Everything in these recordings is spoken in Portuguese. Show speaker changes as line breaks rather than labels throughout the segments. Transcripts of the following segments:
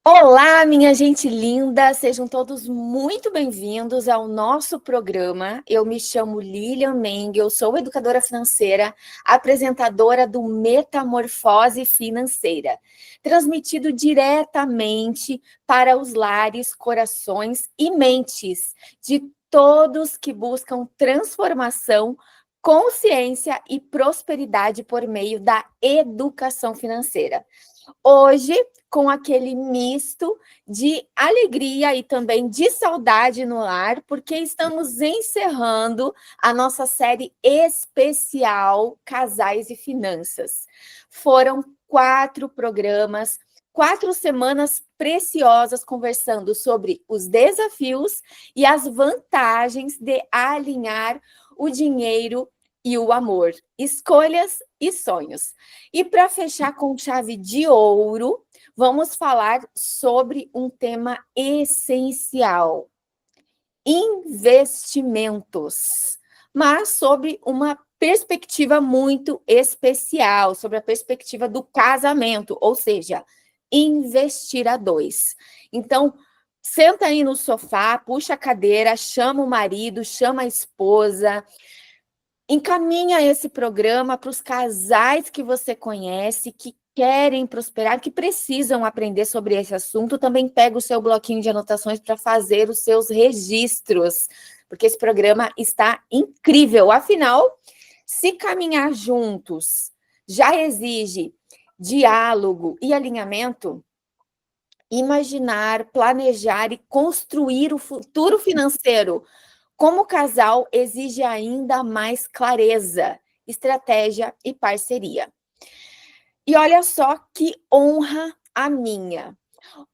Olá, minha gente linda, sejam todos muito bem-vindos ao nosso programa. Eu me chamo Lilian Mengel, sou educadora financeira, apresentadora do Metamorfose Financeira, transmitido diretamente para os lares, corações e mentes de todos que buscam transformação, consciência e prosperidade por meio da educação financeira. Hoje, com aquele misto de alegria e também de saudade no lar, porque estamos encerrando a nossa série especial Casais e Finanças. Foram 4 programas, 4 semanas preciosas conversando sobre os desafios e as vantagens de alinhar o dinheiro e o amor, escolhas e sonhos. E para fechar com chave de ouro, vamos falar sobre um tema essencial: investimentos, mas sobre uma perspectiva muito especial, sobre a perspectiva do casamento, ou seja, investir a dois. Então, senta aí no sofá, puxa a cadeira, chama o marido, chama a esposa, encaminha esse programa para os casais que você conhece, que querem prosperar, que precisam aprender sobre esse assunto. Também pega o seu bloquinho de anotações para fazer os seus registros, porque esse programa está incrível. Afinal, se caminhar juntos já exige diálogo e alinhamento, imaginar, planejar e construir o futuro financeiro como casal exige ainda mais clareza, estratégia e parceria. E olha só que honra a minha.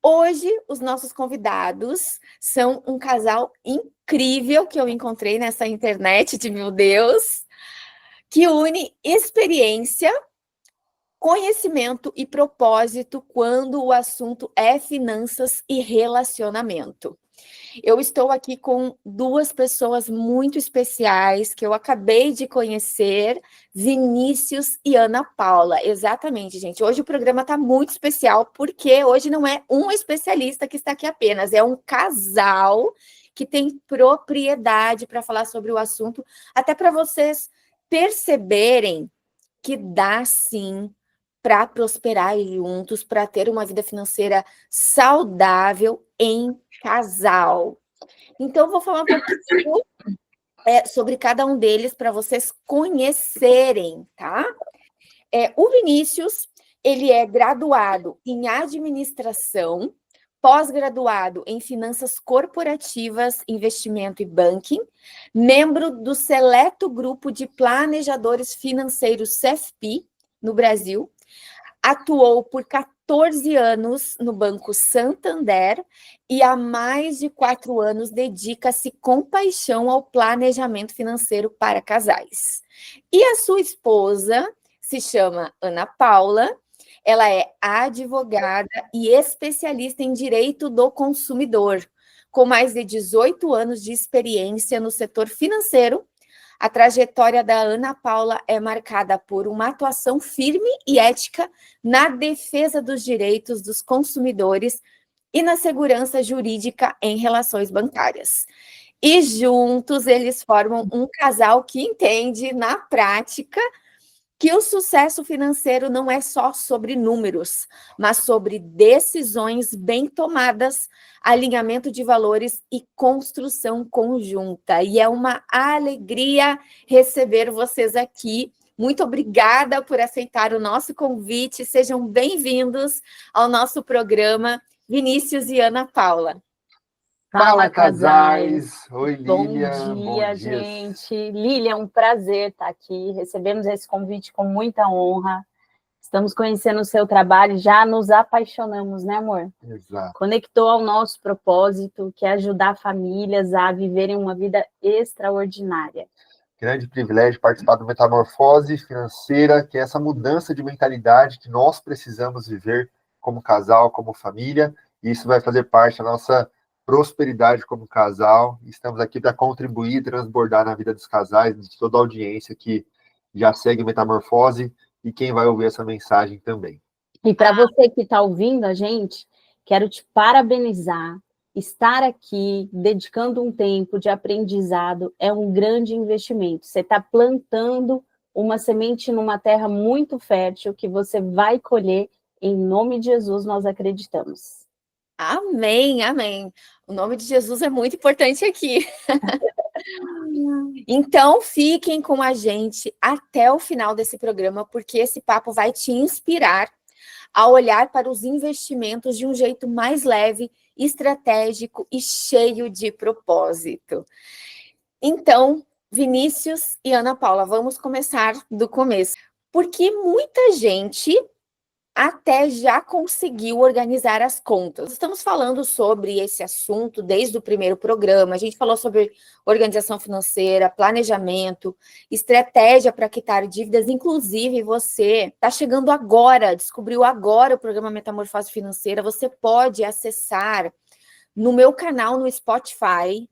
Hoje, os nossos convidados são um casal incrível que eu encontrei nessa internet de meu Deus, que une experiência, conhecimento e propósito quando o assunto é finanças e relacionamento. Eu estou aqui com 2 pessoas muito especiais que eu acabei de conhecer, Vinícius e Ana Paula. Exatamente, gente. Hoje o programa está muito especial porque hoje não é um especialista que está aqui apenas, é um casal que tem propriedade para falar sobre o assunto, até para vocês perceberem que dá sim para prosperar juntos, para ter uma vida financeira saudável em casal. Então, vou falar um pouquinho sobre cada um deles para vocês conhecerem, tá? O Vinícius, ele é graduado em administração, pós-graduado em finanças corporativas, investimento e banking, membro do seleto grupo de planejadores financeiros CFP no Brasil, atuou por 14 anos no Banco Santander e há mais de 4 anos dedica-se com paixão ao planejamento financeiro para casais. E a sua esposa se chama Ana Paula, ela é advogada e especialista em direito do consumidor, com mais de 18 anos de experiência no setor financeiro. A trajetória da Ana Paula é marcada por uma atuação firme e ética na defesa dos direitos dos consumidores e na segurança jurídica em relações bancárias. E juntos eles formam um casal que entende, na prática, que o sucesso financeiro não é só sobre números, mas sobre decisões bem tomadas, alinhamento de valores e construção conjunta. E é uma alegria receber vocês aqui. Muito obrigada por aceitar o nosso convite. Sejam bem-vindos ao nosso programa, Vinícius e Ana Paula.
Fala, casais! Oi,
Bom
Lilian.
dia, gente. Lilian, é um prazer estar aqui. Recebemos esse convite com muita honra. Estamos conhecendo o seu trabalho, já nos apaixonamos, né, amor?
Exato.
Conectou ao nosso propósito, que é ajudar famílias a viverem uma vida extraordinária.
Grande privilégio participar do Metamorfose Financeira, que é essa mudança de mentalidade que nós precisamos viver como casal, como família, e isso vai fazer parte da nossa prosperidade como casal. Estamos aqui para contribuir, transbordar na vida dos casais, de toda a audiência que já segue Metamorfose e quem vai ouvir essa mensagem também.
E para você que está ouvindo a gente, quero te parabenizar. Estar aqui, dedicando um tempo de aprendizado, é um grande investimento. Você está plantando uma semente numa terra muito fértil que você vai colher. Em nome de Jesus, nós acreditamos.
Amém, amém. O nome de Jesus é muito importante aqui. Então, fiquem com a gente até o final desse programa, porque esse papo vai te inspirar a olhar para os investimentos de um jeito mais leve, estratégico e cheio de propósito. Então, Vinícius e Ana Paula, vamos começar do começo. Porque muita gente até já conseguiu organizar as contas. Estamos falando sobre esse assunto desde o primeiro programa. A gente falou sobre organização financeira, planejamento, estratégia para quitar dívidas. Inclusive, você está chegando agora, descobriu agora o programa Metamorfose Financeira. Você pode acessar no meu canal no Spotify,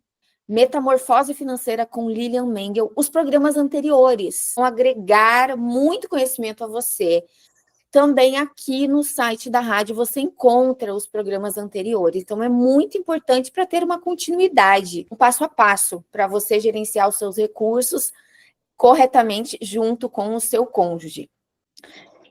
Metamorfose Financeira com Lilian Mengel, os programas anteriores. Vão agregar muito conhecimento a você. Também aqui no site da rádio você encontra os programas anteriores. Então, é muito importante para ter uma continuidade, um passo a passo, para você gerenciar os seus recursos corretamente junto com o seu cônjuge.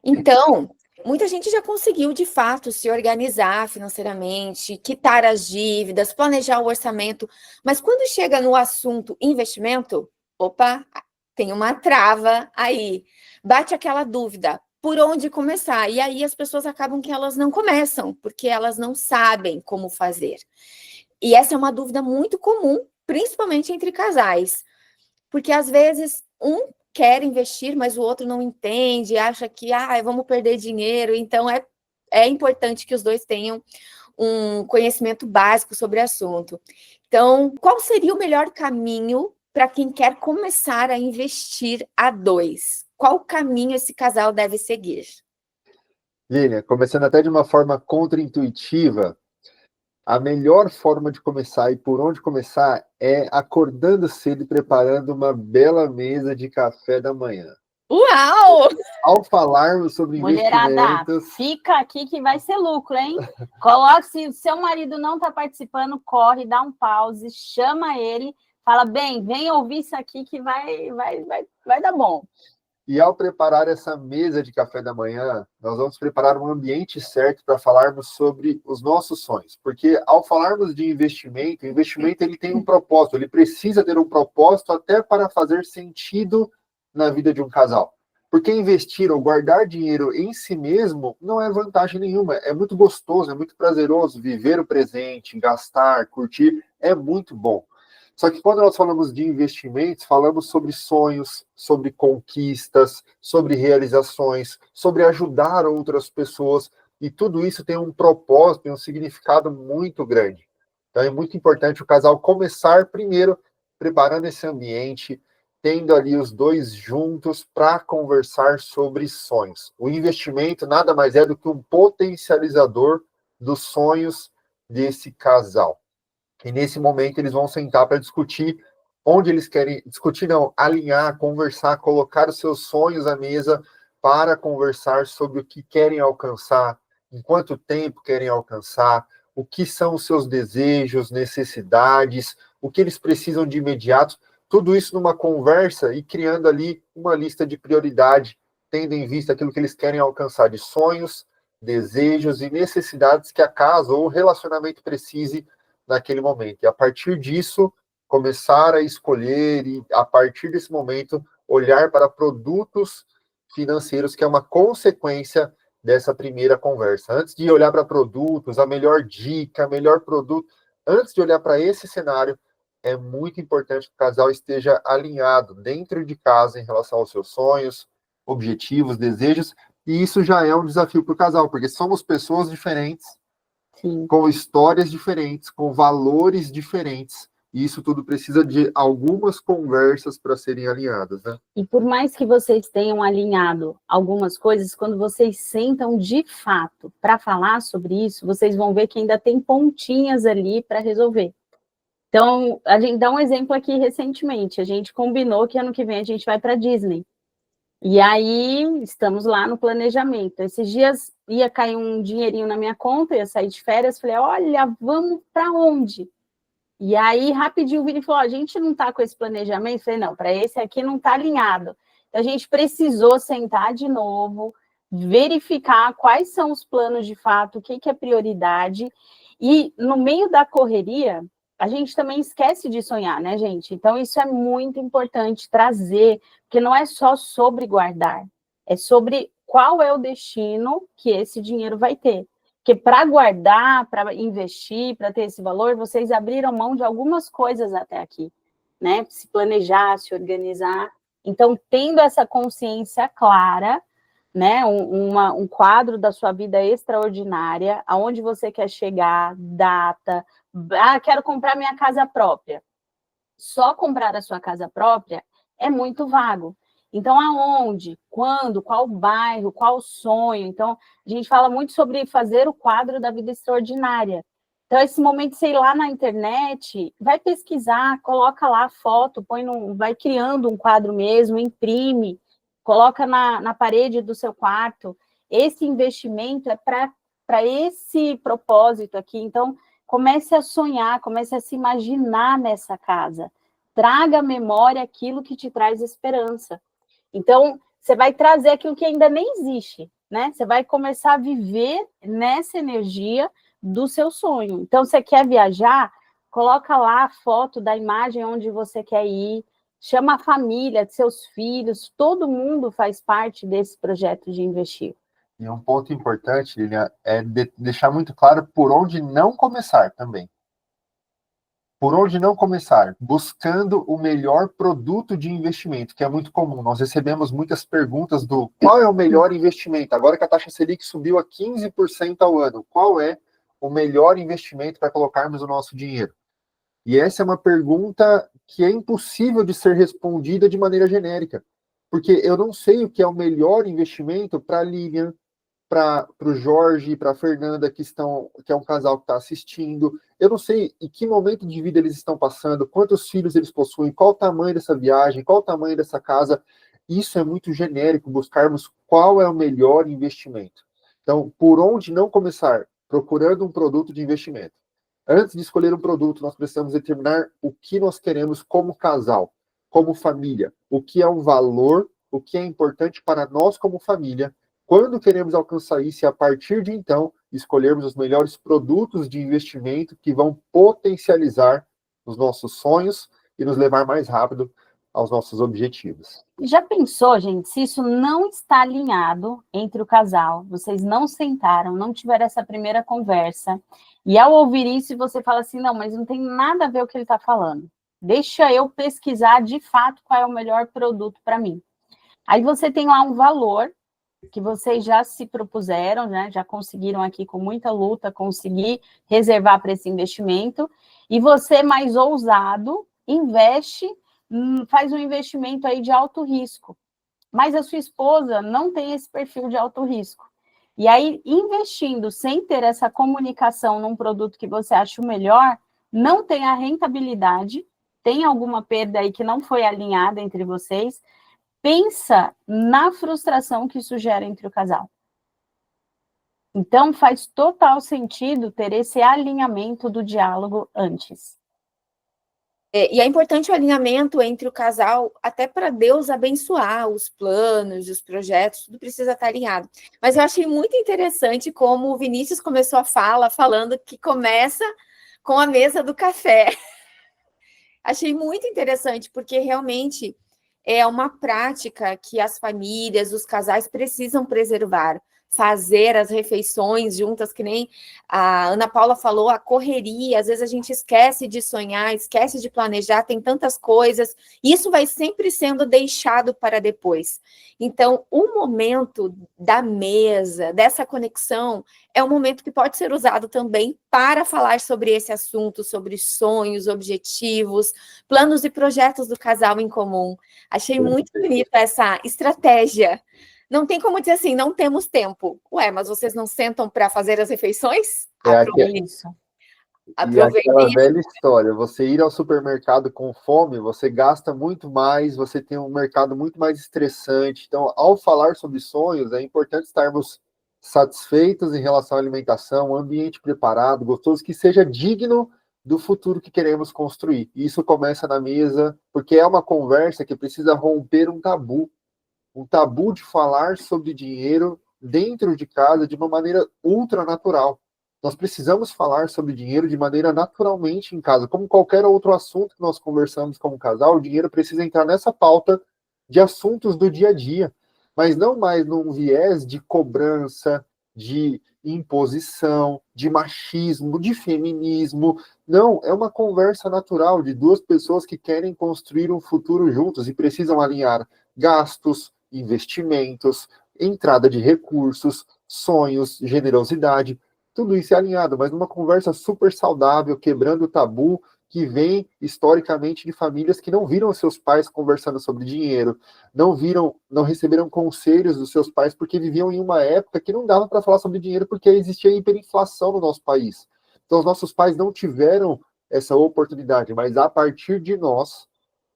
Então, muita gente já conseguiu, de fato, se organizar financeiramente, quitar as dívidas, planejar o orçamento, mas quando chega no assunto investimento, opa, tem uma trava aí, bate aquela dúvida. Por onde começar? E aí as pessoas acabam que elas não começam, porque elas não sabem como fazer. E essa é uma dúvida muito comum, principalmente entre casais, porque às vezes um quer investir, mas o outro não entende, acha que vamos perder dinheiro, então é importante que os dois tenham um conhecimento básico sobre o assunto. Então, qual seria o melhor caminho para quem quer começar a investir a dois? Qual caminho esse casal deve seguir?
Lilian, começando até de uma forma contraintuitiva, a melhor forma de começar e por onde começar é acordando cedo e preparando uma bela mesa de café da manhã.
Uau!
Ao falarmos sobre
Mulherada,
investimentos...
fica aqui que vai ser lucro, hein? Coloque, se o seu marido não está participando, corre, dá um pause, chama ele, fala, bem, vem ouvir isso aqui que vai dar bom.
E ao preparar essa mesa de café da manhã, nós vamos preparar um ambiente certo para falarmos sobre os nossos sonhos. Porque ao falarmos de investimento, o investimento ele tem um propósito, ele precisa ter um propósito até para fazer sentido na vida de um casal. Porque investir ou guardar dinheiro em si mesmo não é vantagem nenhuma. É muito gostoso, é muito prazeroso viver o presente, gastar, curtir, é muito bom. Só que quando nós falamos de investimentos, falamos sobre sonhos, sobre conquistas, sobre realizações, sobre ajudar outras pessoas, e tudo isso tem um propósito e um significado muito grande. Então é muito importante o casal começar primeiro preparando esse ambiente, tendo ali os dois juntos para conversar sobre sonhos. O investimento nada mais é do que um potencializador dos sonhos desse casal. E nesse momento eles vão sentar para discutir onde eles querem, discutir não, alinhar, conversar, colocar os seus sonhos à mesa para conversar sobre o que querem alcançar, em quanto tempo querem alcançar, o que são os seus desejos, necessidades, o que eles precisam de imediato, tudo isso numa conversa e criando ali uma lista de prioridade, tendo em vista aquilo que eles querem alcançar de sonhos, desejos e necessidades que a casa ou o relacionamento precise naquele momento. E a partir disso, começar a escolher e, a partir desse momento, olhar para produtos financeiros, que é uma consequência dessa primeira conversa. Antes de olhar para produtos, a melhor dica, melhor produto, antes de olhar para esse cenário, é muito importante que o casal esteja alinhado dentro de casa em relação aos seus sonhos, objetivos, desejos, e isso já é um desafio para o casal, porque somos pessoas diferentes,
Sim.
Com histórias diferentes, com valores diferentes, e isso tudo precisa de algumas conversas para serem alinhadas, né?
E por mais que vocês tenham alinhado algumas coisas, quando vocês sentam de fato para falar sobre isso, vocês vão ver que ainda tem pontinhas ali para resolver. Então, a gente dá um exemplo aqui recentemente, a gente combinou que ano que vem a gente vai para Disney. E aí, estamos lá no planejamento. Esses dias ia cair um dinheirinho na minha conta, ia sair de férias, falei, olha, vamos para onde? E aí, rapidinho, o Vini falou, a gente não está com esse planejamento? Eu falei, não, para esse aqui não está alinhado. Então, a gente precisou sentar de novo, verificar quais são os planos de fato, o que é prioridade. E no meio da correria, a gente também esquece de sonhar, né, gente? Então, isso é muito importante trazer, porque não é só sobre guardar, é sobre qual é o destino que esse dinheiro vai ter. Porque para guardar, para investir, para ter esse valor, vocês abriram mão de algumas coisas até aqui, né? Se planejar, se organizar. Então, tendo essa consciência clara, né? Um quadro da sua vida extraordinária, aonde você quer chegar, data. Ah, quero comprar minha casa própria. Só comprar a sua casa própria é muito vago. Então, aonde, quando, qual bairro, qual sonho? Então, a gente fala muito sobre fazer o quadro da vida extraordinária. Então, esse momento, sei lá, na internet, vai pesquisar, coloca lá a foto, vai criando um quadro mesmo, imprime, coloca na parede do seu quarto. Esse investimento é para esse propósito aqui. Então, comece a sonhar, comece a se imaginar nessa casa. Traga à memória aquilo que te traz esperança. Então, você vai trazer aquilo que ainda nem existe, né? Você vai começar a viver nessa energia do seu sonho. Então, você quer viajar? Coloca lá a foto da imagem onde você quer ir, chama a família, seus filhos, todo mundo faz parte desse projeto de investir.
E um ponto importante, Lilian, é deixar muito claro por onde não começar também. Por onde não começar? Buscando o melhor produto de investimento, que é muito comum. Nós recebemos muitas perguntas do qual é o melhor investimento? Agora que a taxa Selic subiu a 15% ao ano, qual é o melhor investimento para colocarmos o nosso dinheiro? E essa é uma pergunta que é impossível de ser respondida de maneira genérica, porque eu não sei o que é o melhor investimento para a Lilian, para o Jorge, para a Fernanda, que é um casal que está assistindo. Eu não sei em que momento de vida eles estão passando, quantos filhos eles possuem, qual o tamanho dessa viagem, qual o tamanho dessa casa. Isso é muito genérico, buscarmos qual é o melhor investimento. Então, por onde não começar? Procurando um produto de investimento. Antes de escolher um produto, nós precisamos determinar o que nós queremos como casal, como família, o que é um valor, o que é importante para nós como família. Quando queremos alcançar isso, e a partir de então, escolhermos os melhores produtos de investimento que vão potencializar os nossos sonhos e nos levar mais rápido aos nossos objetivos.
Já pensou, gente, se isso não está alinhado entre o casal, vocês não sentaram, não tiveram essa primeira conversa, e ao ouvir isso, você fala assim, não, mas não tem nada a ver o que ele está falando. Deixa eu pesquisar de fato qual é o melhor produto para mim. Aí você tem lá um valor que vocês já se propuseram, né, já conseguiram aqui com muita luta conseguir reservar para esse investimento, e você, mais ousado, investe, faz um investimento aí de alto risco, mas a sua esposa não tem esse perfil de alto risco. E aí, investindo sem ter essa comunicação num produto que você acha o melhor, não tem a rentabilidade, tem alguma perda aí que não foi alinhada entre vocês. Pensa na frustração que isso gera entre o casal. Então, faz total sentido ter esse alinhamento do diálogo antes.
E é importante o alinhamento entre o casal, até para Deus abençoar os planos, os projetos, tudo precisa estar alinhado. Mas eu achei muito interessante como o Vinícius começou a fala, falando que começa com a mesa do café. Achei muito interessante, porque realmente é uma prática que as famílias, os casais precisam preservar, fazer as refeições juntas, que nem a Ana Paula falou, a correria, às vezes a gente esquece de sonhar, esquece de planejar, tem tantas coisas, isso vai sempre sendo deixado para depois. Então, o momento da mesa, dessa conexão, é um momento que pode ser usado também para falar sobre esse assunto, sobre sonhos, objetivos, planos e projetos do casal em comum. Achei muito bonita essa estratégia. Não tem como dizer assim, não temos tempo. Ué, mas vocês não sentam para fazer as refeições?
É isso.
E aquela
Aproveitei.
velha história, você ir ao supermercado com fome, você gasta muito mais, você tem um mercado muito mais estressante. Então, ao falar sobre sonhos, é importante estarmos satisfeitos em relação à alimentação, um ambiente preparado, gostoso, que seja digno do futuro que queremos construir. E isso começa na mesa, porque é uma conversa que precisa romper um tabu de falar sobre dinheiro dentro de casa de uma maneira ultra natural. Nós precisamos falar sobre dinheiro de maneira naturalmente em casa, como qualquer outro assunto que nós conversamos como casal, o dinheiro precisa entrar nessa pauta de assuntos do dia a dia, mas não mais num viés de cobrança, de imposição, de machismo, de feminismo. Não, é uma conversa natural de duas pessoas que querem construir um futuro juntos e precisam alinhar gastos, investimentos, entrada de recursos, sonhos, generosidade, tudo isso é alinhado, mas numa conversa super saudável, quebrando o tabu que vem historicamente de famílias que não viram seus pais conversando sobre dinheiro, não receberam conselhos dos seus pais porque viviam em uma época que não dava para falar sobre dinheiro porque existia hiperinflação no nosso país. Então os nossos pais não tiveram essa oportunidade, mas a partir de nós,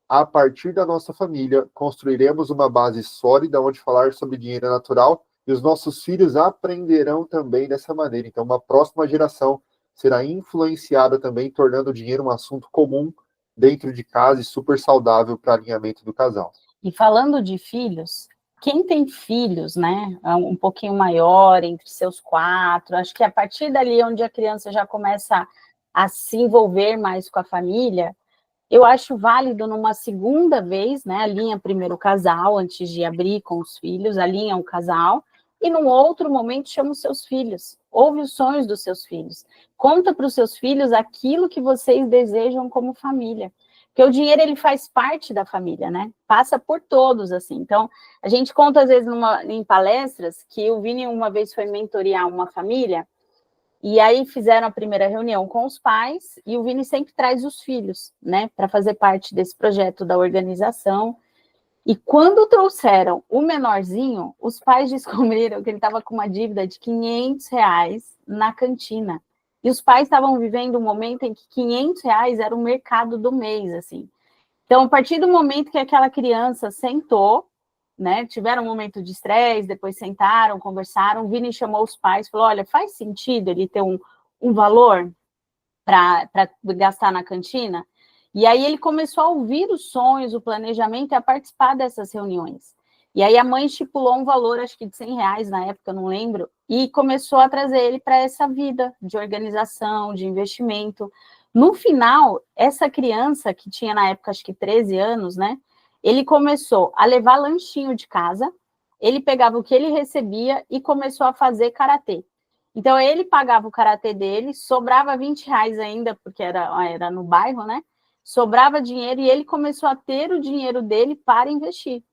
a partir da nossa família, construiremos uma base sólida onde falar sobre dinheiro é natural e os nossos filhos aprenderão também dessa maneira. Então, uma próxima geração será influenciada também, tornando o dinheiro um assunto comum dentro de casa e super saudável para alinhamento do casal.
E falando de filhos, quem tem filhos, né, um pouquinho maior, entre seus 4, acho que a partir dali onde a criança já começa a se envolver mais com a família, eu acho válido numa segunda vez, né, alinha primeiro o casal, antes de abrir com os filhos, alinha o casal, e num outro momento chama os seus filhos, ouve os sonhos dos seus filhos, conta para os seus filhos aquilo que vocês desejam como família, porque o dinheiro, ele faz parte da família, né, passa por todos, assim, então, a gente conta às vezes em palestras, que o Vini uma vez foi mentorear uma família, e aí fizeram a primeira reunião com os pais, e o Vini sempre traz os filhos, né, para fazer parte desse projeto da organização. E quando trouxeram o menorzinho, os pais descobriram que ele estava com uma dívida de R$500 na cantina. E os pais estavam vivendo um momento em que R$500 era o mercado do mês, assim. Então, a partir do momento que aquela criança sentou, né, tiveram um momento de estresse, depois sentaram, conversaram, o Vini chamou os pais, falou, olha, faz sentido ele ter um valor para gastar na cantina? E aí ele começou a ouvir os sonhos, o planejamento e a participar dessas reuniões. E aí a mãe estipulou um valor, acho que de R$100 na época, eu não lembro, e começou a trazer ele para essa vida de organização, de investimento. No final, essa criança, que tinha na época acho que 13 anos, né, ele começou a levar lanchinho de casa, ele pegava o que ele recebia e começou a fazer karatê. Então ele pagava o karatê dele, sobrava R$20 ainda, porque era no bairro, né, sobrava dinheiro e ele começou a ter o dinheiro dele para investir.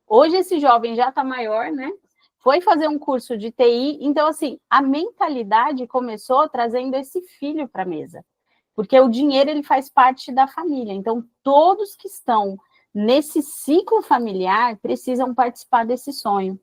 Hoje esse jovem já está maior, né? Foi fazer um curso de TI, então assim, a mentalidade começou trazendo esse filho para a mesa, porque o dinheiro, ele faz parte da família, então todos que estão nesse ciclo familiar precisam participar desse sonho,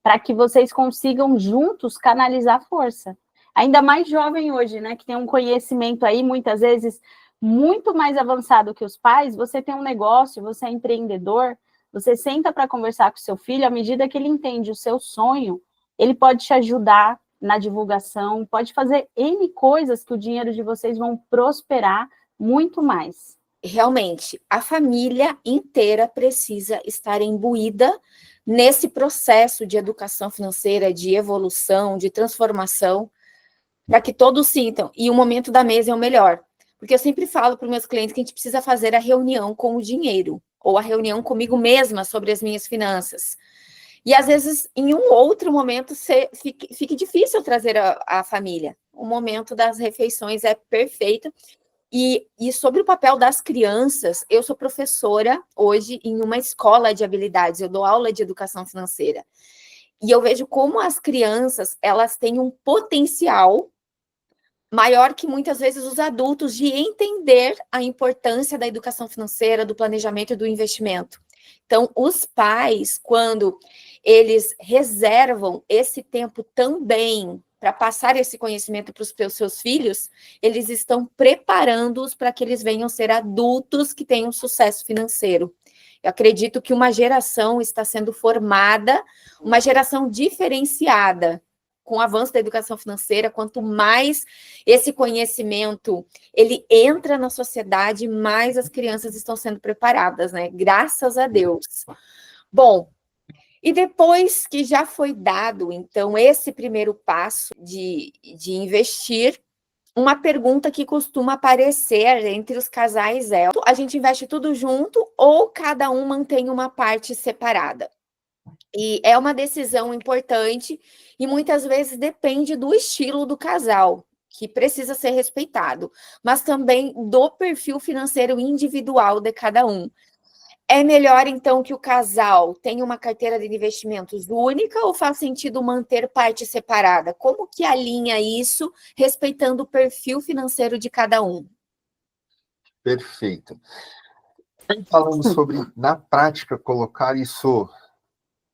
para que vocês consigam juntos canalizar força. Ainda mais jovem hoje, né, que tem um conhecimento aí, muitas vezes, muito mais avançado que os pais, você tem um negócio, você é empreendedor, você senta para conversar com seu filho, à medida que ele entende o seu sonho, ele pode te ajudar na divulgação, pode fazer N coisas que o dinheiro de vocês vão prosperar muito mais.
Realmente, a família inteira precisa estar imbuída nesse processo de educação financeira, de evolução, de transformação, para que todos sintam, e o momento da mesa é o melhor. Porque eu sempre falo para os meus clientes que a gente precisa fazer a reunião com o dinheiro, ou a reunião comigo mesma sobre as minhas finanças. E às vezes, em um outro momento, fique difícil trazer a família. O momento das refeições é perfeito. E sobre o papel das crianças, eu sou professora hoje em uma escola de habilidades, eu dou aula de educação financeira. E eu vejo como as crianças, elas têm um potencial maior que muitas vezes os adultos de entender a importância da educação financeira, do planejamento e do investimento. Então, os pais, quando eles reservam esse tempo também para passar esse conhecimento para os seus filhos, eles estão preparando-os para que eles venham ser adultos que tenham sucesso financeiro. Eu acredito que uma geração está sendo formada, uma geração diferenciada, com o avanço da educação financeira. Quanto mais esse conhecimento ele entra na sociedade, mais as crianças estão sendo preparadas, né? Graças a Deus. Bom, e depois que já foi dado, então, esse primeiro passo de investir, uma pergunta que costuma aparecer entre os casais é: a gente investe tudo junto ou cada um mantém uma parte separada? E é uma decisão importante e muitas vezes depende do estilo do casal, que precisa ser respeitado, mas também do perfil financeiro individual de cada um. É melhor, então, que o casal tenha uma carteira de investimentos única ou faz sentido manter parte separada? Como que alinha isso, respeitando o perfil financeiro de cada um?
Perfeito. Falamos sobre, na prática, colocar isso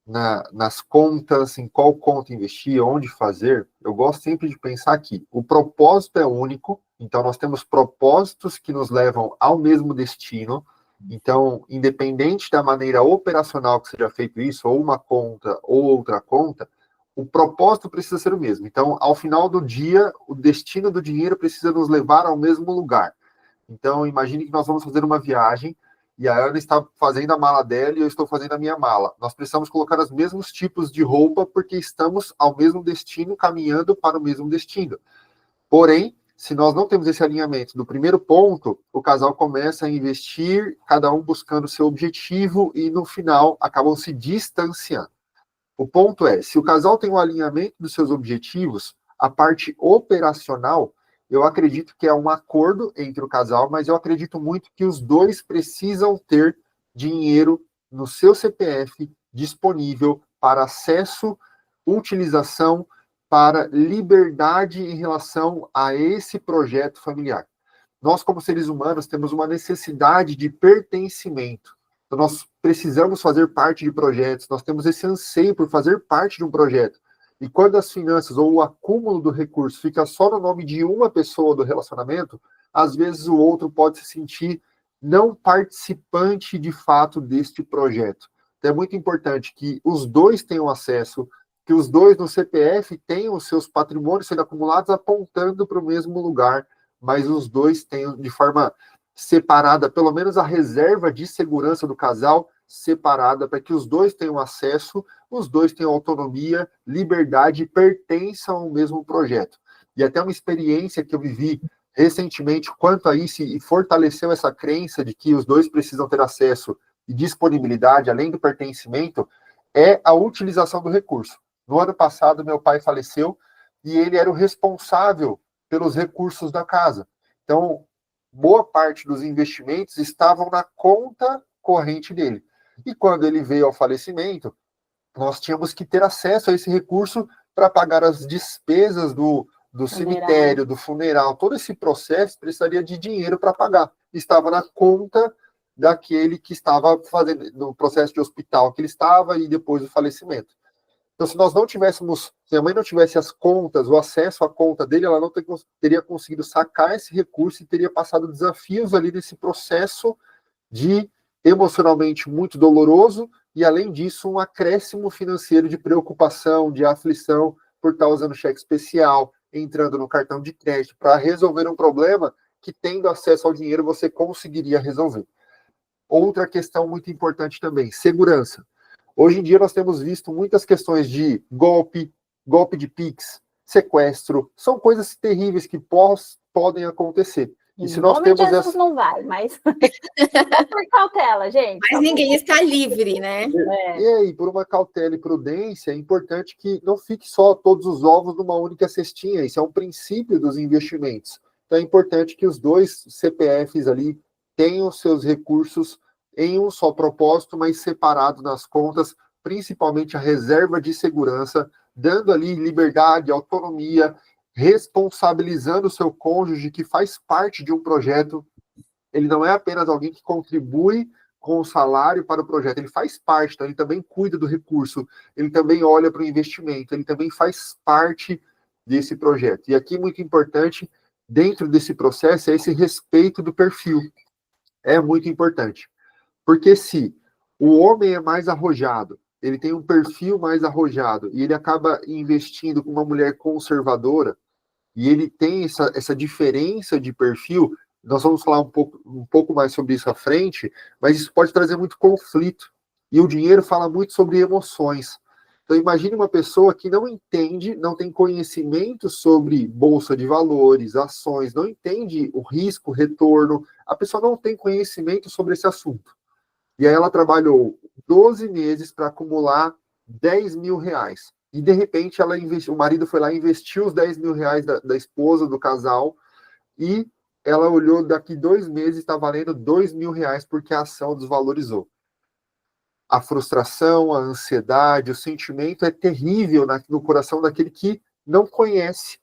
nas contas, em qual conta investir, onde fazer. Eu gosto sempre de pensar que o propósito é único, então nós temos propósitos que nos levam ao mesmo destino. Então, independente da maneira operacional que seja feito isso, ou uma conta ou outra conta, o propósito precisa ser o mesmo. Então, ao final do dia, o destino do dinheiro precisa nos levar ao mesmo lugar. Então, imagine que nós vamos fazer uma viagem e a Ana está fazendo a mala dela e eu estou fazendo a minha mala. Nós precisamos colocar os mesmos tipos de roupa porque estamos ao mesmo destino, caminhando para o mesmo destino. Porém, se nós não temos esse alinhamento do primeiro ponto, o casal começa a investir, cada um buscando o seu objetivo e, no final, acabam se distanciando. O ponto é, se o casal tem um alinhamento dos seus objetivos, a parte operacional, eu acredito que é um acordo entre o casal, mas eu acredito muito que os dois precisam ter dinheiro no seu CPF disponível para acesso, utilização, para liberdade em relação a esse projeto familiar. Nós, como seres humanos, temos uma necessidade de pertencimento. Então, nós precisamos fazer parte de projetos, nós temos esse anseio por fazer parte de um projeto. E quando as finanças ou o acúmulo do recurso fica só no nome de uma pessoa do relacionamento, às vezes o outro pode se sentir não participante de fato deste projeto. Então é muito importante que os dois tenham acesso, que os dois no CPF tenham os seus patrimônios sendo acumulados apontando para o mesmo lugar, mas os dois tenham de forma separada, pelo menos a reserva de segurança do casal separada, para que os dois tenham acesso, os dois tenham autonomia, liberdade e pertençam ao mesmo projeto. E até uma experiência que eu vivi recentemente quanto a isso e fortaleceu essa crença de que os dois precisam ter acesso e disponibilidade, além do pertencimento, é a utilização do recurso. No ano passado, meu pai faleceu e ele era o responsável pelos recursos da casa. Então, boa parte dos investimentos estavam na conta corrente dele. E quando ele veio ao falecimento, nós tínhamos que ter acesso a esse recurso para pagar as despesas do cemitério, do funeral. Todo esse processo precisaria de dinheiro para pagar. Estava na conta daquele que estava fazendo no processo de hospital que ele estava e depois do falecimento. Então, se nós não tivéssemos, se a mãe não tivesse as contas, o acesso à conta dele, ela não teria conseguido sacar esse recurso e teria passado desafios ali nesse processo de emocionalmente muito doloroso e, além disso, um acréscimo financeiro de preocupação, de aflição por estar usando cheque especial, entrando no cartão de crédito para resolver um problema que, tendo acesso ao dinheiro, você conseguiria resolver. Outra questão muito importante também, segurança. Hoje em dia nós temos visto muitas questões de golpe de Pix, sequestro, são coisas terríveis que podem acontecer. E se nós temos
Jesus não vai, mas por cautela, gente.
Mas ninguém está livre, né?
E aí, por uma cautela e prudência, é importante que não fique só todos os ovos numa única cestinha. Isso é um princípio dos investimentos. Então é importante que os dois CPFs ali tenham seus recursos em um só propósito, mas separado nas contas, principalmente a reserva de segurança, dando ali liberdade, autonomia, responsabilizando o seu cônjuge que faz parte de um projeto. Ele não é apenas alguém que contribui com o salário para o projeto, ele faz parte, então ele também cuida do recurso, ele também olha para o investimento, ele também faz parte desse projeto. E aqui, muito importante, dentro desse processo, é esse respeito do perfil. É muito importante. Porque se o homem é mais arrojado, ele tem um perfil mais arrojado, e ele acaba investindo com uma mulher conservadora, e ele tem essa diferença de perfil, nós vamos falar um pouco mais sobre isso à frente, mas isso pode trazer muito conflito. E o dinheiro fala muito sobre emoções. Então, imagine uma pessoa que não entende, não tem conhecimento sobre bolsa de valores, ações, não entende o risco, o retorno, a pessoa não tem conhecimento sobre esse assunto. E aí ela trabalhou 12 meses para acumular 10 mil reais. E, de repente, o marido foi lá e investiu os 10 mil reais da esposa, do casal, e ela olhou, daqui 2 meses está valendo 2 mil reais porque a ação desvalorizou. A frustração, a ansiedade, o sentimento é terrível no coração daquele que não conhece.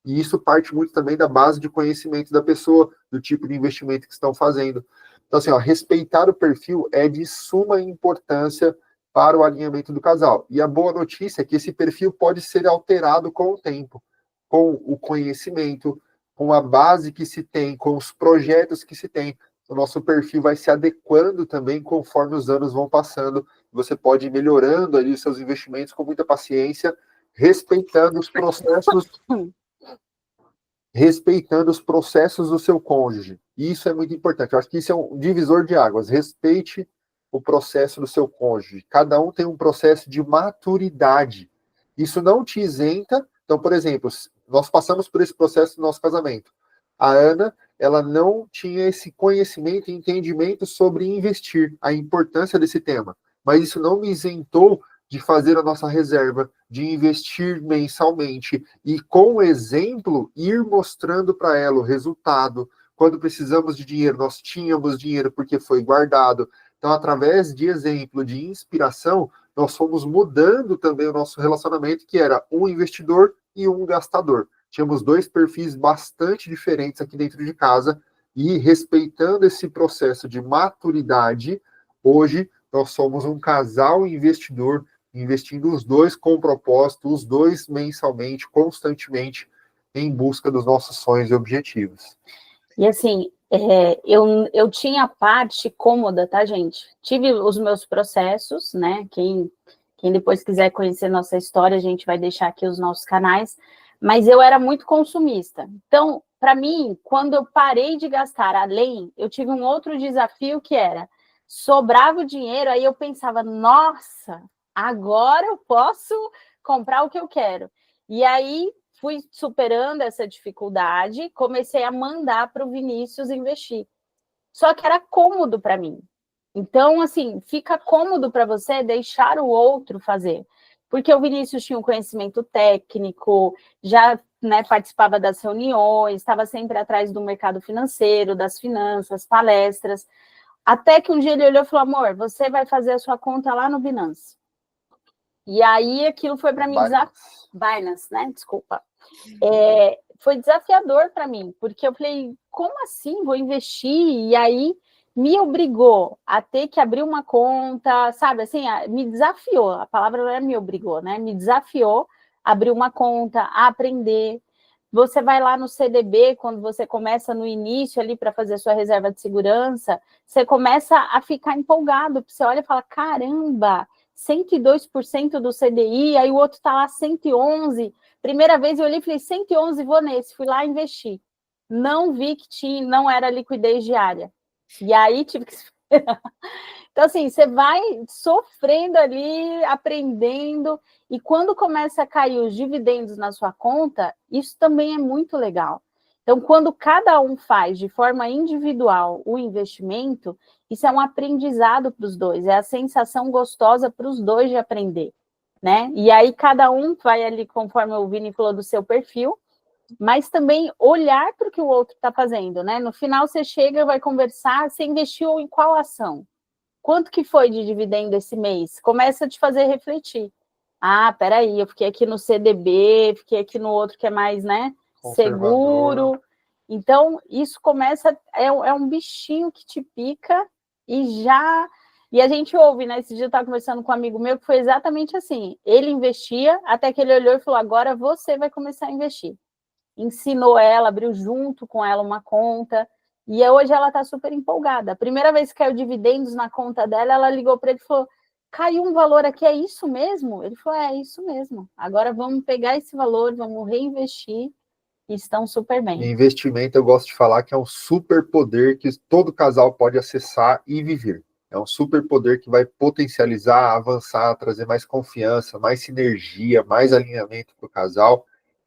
E isso parte muito também da base de conhecimento da pessoa, do tipo de investimento que estão fazendo. Então, assim, respeitar o perfil é de suma importância para o alinhamento do casal. E a boa notícia é que esse perfil pode ser alterado com o tempo, com o conhecimento, com a base que se tem, com os projetos que se tem. O nosso perfil vai se adequando também conforme os anos vão passando. Você pode ir melhorando ali os seus investimentos com muita paciência, respeitando os processos do seu cônjuge. Isso é muito importante. Eu acho que isso é um divisor de águas. Respeite o processo do seu cônjuge. Cada um tem um processo de maturidade. Isso não te isenta. Então, por exemplo, nós passamos por esse processo no nosso casamento. A Ana, ela não tinha esse conhecimento e entendimento sobre investir, a importância desse tema. Mas isso não me isentou de fazer a nossa reserva, de investir mensalmente e, com o exemplo, ir mostrando para ela o resultado. Quando precisamos de dinheiro, nós tínhamos dinheiro porque foi guardado. Então, através de exemplo, de inspiração, nós fomos mudando também o nosso relacionamento, que era um investidor e um gastador. Tínhamos 2 perfis bastante diferentes aqui dentro de casa e, respeitando esse processo de maturidade, hoje nós somos um casal investidor, investindo os 2 com propósito, os 2 mensalmente, constantemente, em busca dos nossos sonhos e objetivos.
E assim, eu tinha a parte cômoda, tá, gente? Tive os meus processos, né? Quem depois quiser conhecer nossa história, a gente vai deixar aqui os nossos canais, mas eu era muito consumista. Então, para mim, quando eu parei de gastar além, eu tive um outro desafio que era, sobrava o dinheiro, aí eu pensava, nossa, agora eu posso comprar o que eu quero. E aí, fui superando essa dificuldade, comecei a mandar para o Vinícius investir. Só que era cômodo para mim. Então, assim, fica cômodo para você deixar o outro fazer. Porque o Vinícius tinha um conhecimento técnico, já participava das reuniões, estava sempre atrás do mercado financeiro, das finanças, palestras. Até que um dia ele olhou e falou, amor, você vai fazer a sua conta lá no Binance. E aí aquilo foi para mim Binance, né? Desculpa. Foi desafiador para mim, porque eu falei, como assim vou investir? E aí me obrigou a ter que abrir uma conta, sabe? Assim, me desafiou, a palavra não é me obrigou, né? Me desafiou a abrir uma conta, a aprender. Você vai lá no CDB, quando você começa no início ali para fazer sua reserva de segurança, você começa a ficar empolgado, você olha e fala, caramba, 102% do CDI, aí o outro está lá 111%. Primeira vez eu olhei e falei, 111, vou nesse. Fui lá investir. Não vi que não era liquidez diária. E aí tive que esperar. Então, assim, você vai sofrendo ali, aprendendo, e quando começa a cair os dividendos na sua conta, isso também é muito legal. Então, quando cada um faz de forma individual o investimento, isso é um aprendizado para os dois, é a sensação gostosa para os dois de aprender, né? E aí cada um vai ali, conforme o Vini falou, do seu perfil, mas também olhar para o que o outro está fazendo, né? No final você chega, vai conversar, você investiu em qual ação? Quanto que foi de dividendo esse mês? Começa a te fazer refletir. Ah, peraí, eu fiquei aqui no CDB, fiquei aqui no outro que é mais, né? Seguro. Então, isso começa, é um bichinho que te pica e E a gente ouve, né? Esse dia eu estava conversando com um amigo meu que foi exatamente assim. Ele investia, até que ele olhou e falou, agora você vai começar a investir. Ensinou ela, abriu junto com ela uma conta, e hoje ela está super empolgada. A primeira vez que caiu dividendos na conta dela, ela ligou para ele e falou, caiu um valor aqui, é isso mesmo? Ele falou, é isso mesmo. Agora vamos pegar esse valor, vamos reinvestir, e estão super bem.
E investimento, eu gosto de falar que é um superpoder que todo casal pode acessar e viver. É um superpoder que vai potencializar, avançar, trazer mais confiança, mais sinergia, mais alinhamento para o casal.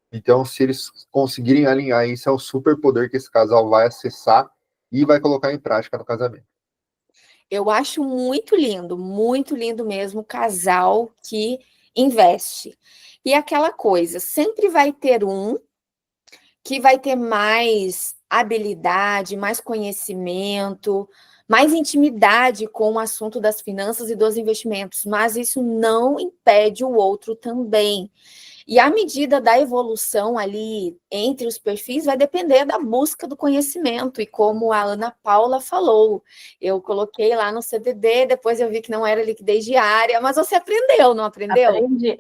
Então, se eles conseguirem alinhar isso, é um superpoder que esse casal vai acessar e vai colocar em prática no casamento.
Eu acho muito lindo mesmo o casal que investe. E aquela coisa, sempre vai ter um que vai ter mais habilidade, mais conhecimento, mais intimidade com o assunto das finanças e dos investimentos, mas isso não impede o outro também. E a medida da evolução ali entre os perfis vai depender da busca do conhecimento, e como a Ana Paula falou, eu coloquei lá no CDD, depois eu vi que não era liquidez diária, mas você aprendeu, não aprendeu?
Aprendi.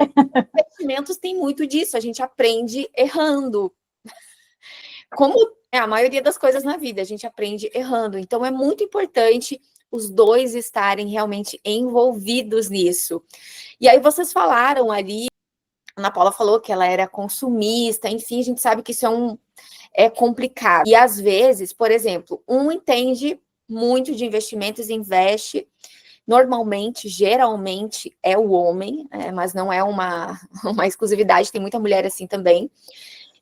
Investimentos tem muito disso, a gente aprende errando. Como é a maioria das coisas na vida, a gente aprende errando. Então, é muito importante os dois estarem realmente envolvidos nisso. E aí, vocês falaram ali, a Ana Paula falou que ela era consumista, enfim, a gente sabe que isso é complicado. E, às vezes, por exemplo, um entende muito de investimentos, investe, normalmente, geralmente, é o homem, mas não é uma exclusividade, tem muita mulher assim também.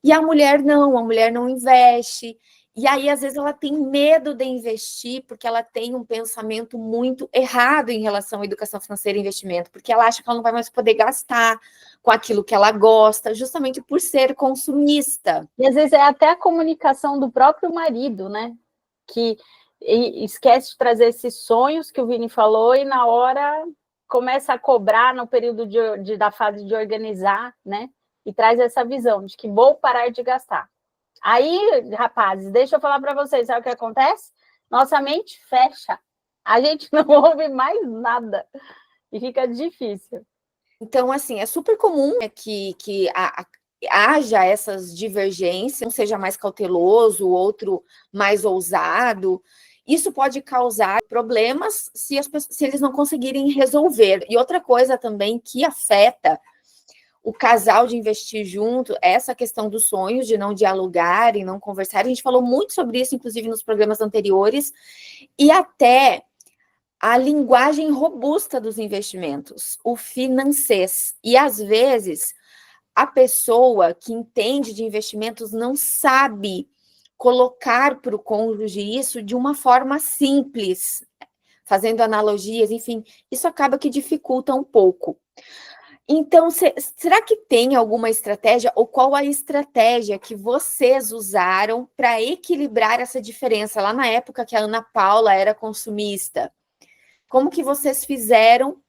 E a mulher não investe. E aí, às vezes, ela tem medo de investir porque ela tem um pensamento muito errado em relação à educação financeira e investimento, porque ela acha que ela não vai mais poder gastar com aquilo que ela gosta, justamente por ser consumista.
E às vezes é até a comunicação do próprio marido, né? Que esquece de trazer esses sonhos que o Vini falou e na hora começa a cobrar no período da fase de organizar, né? E traz essa visão de que vou parar de gastar. Aí, rapazes, deixa eu falar para vocês, sabe o que acontece? Nossa mente fecha. A gente não ouve mais nada. E fica difícil.
Então, assim, é super comum que haja essas divergências, um seja mais cauteloso, o outro mais ousado. Isso pode causar problemas se eles não conseguirem resolver. E outra coisa também que afeta o casal de investir junto, essa questão dos sonhos, de não dialogar e não conversar. A gente falou muito sobre isso, inclusive, nos programas anteriores, e até a linguagem robusta dos investimentos, o financês. E, às vezes, a pessoa que entende de investimentos não sabe colocar para o cônjuge isso de uma forma simples, fazendo analogias, enfim, isso acaba que dificulta um pouco. Então, será que tem alguma estratégia, ou qual a estratégia que vocês usaram para equilibrar essa diferença lá na época que a Ana Paula era consumista? Como que vocês fizeram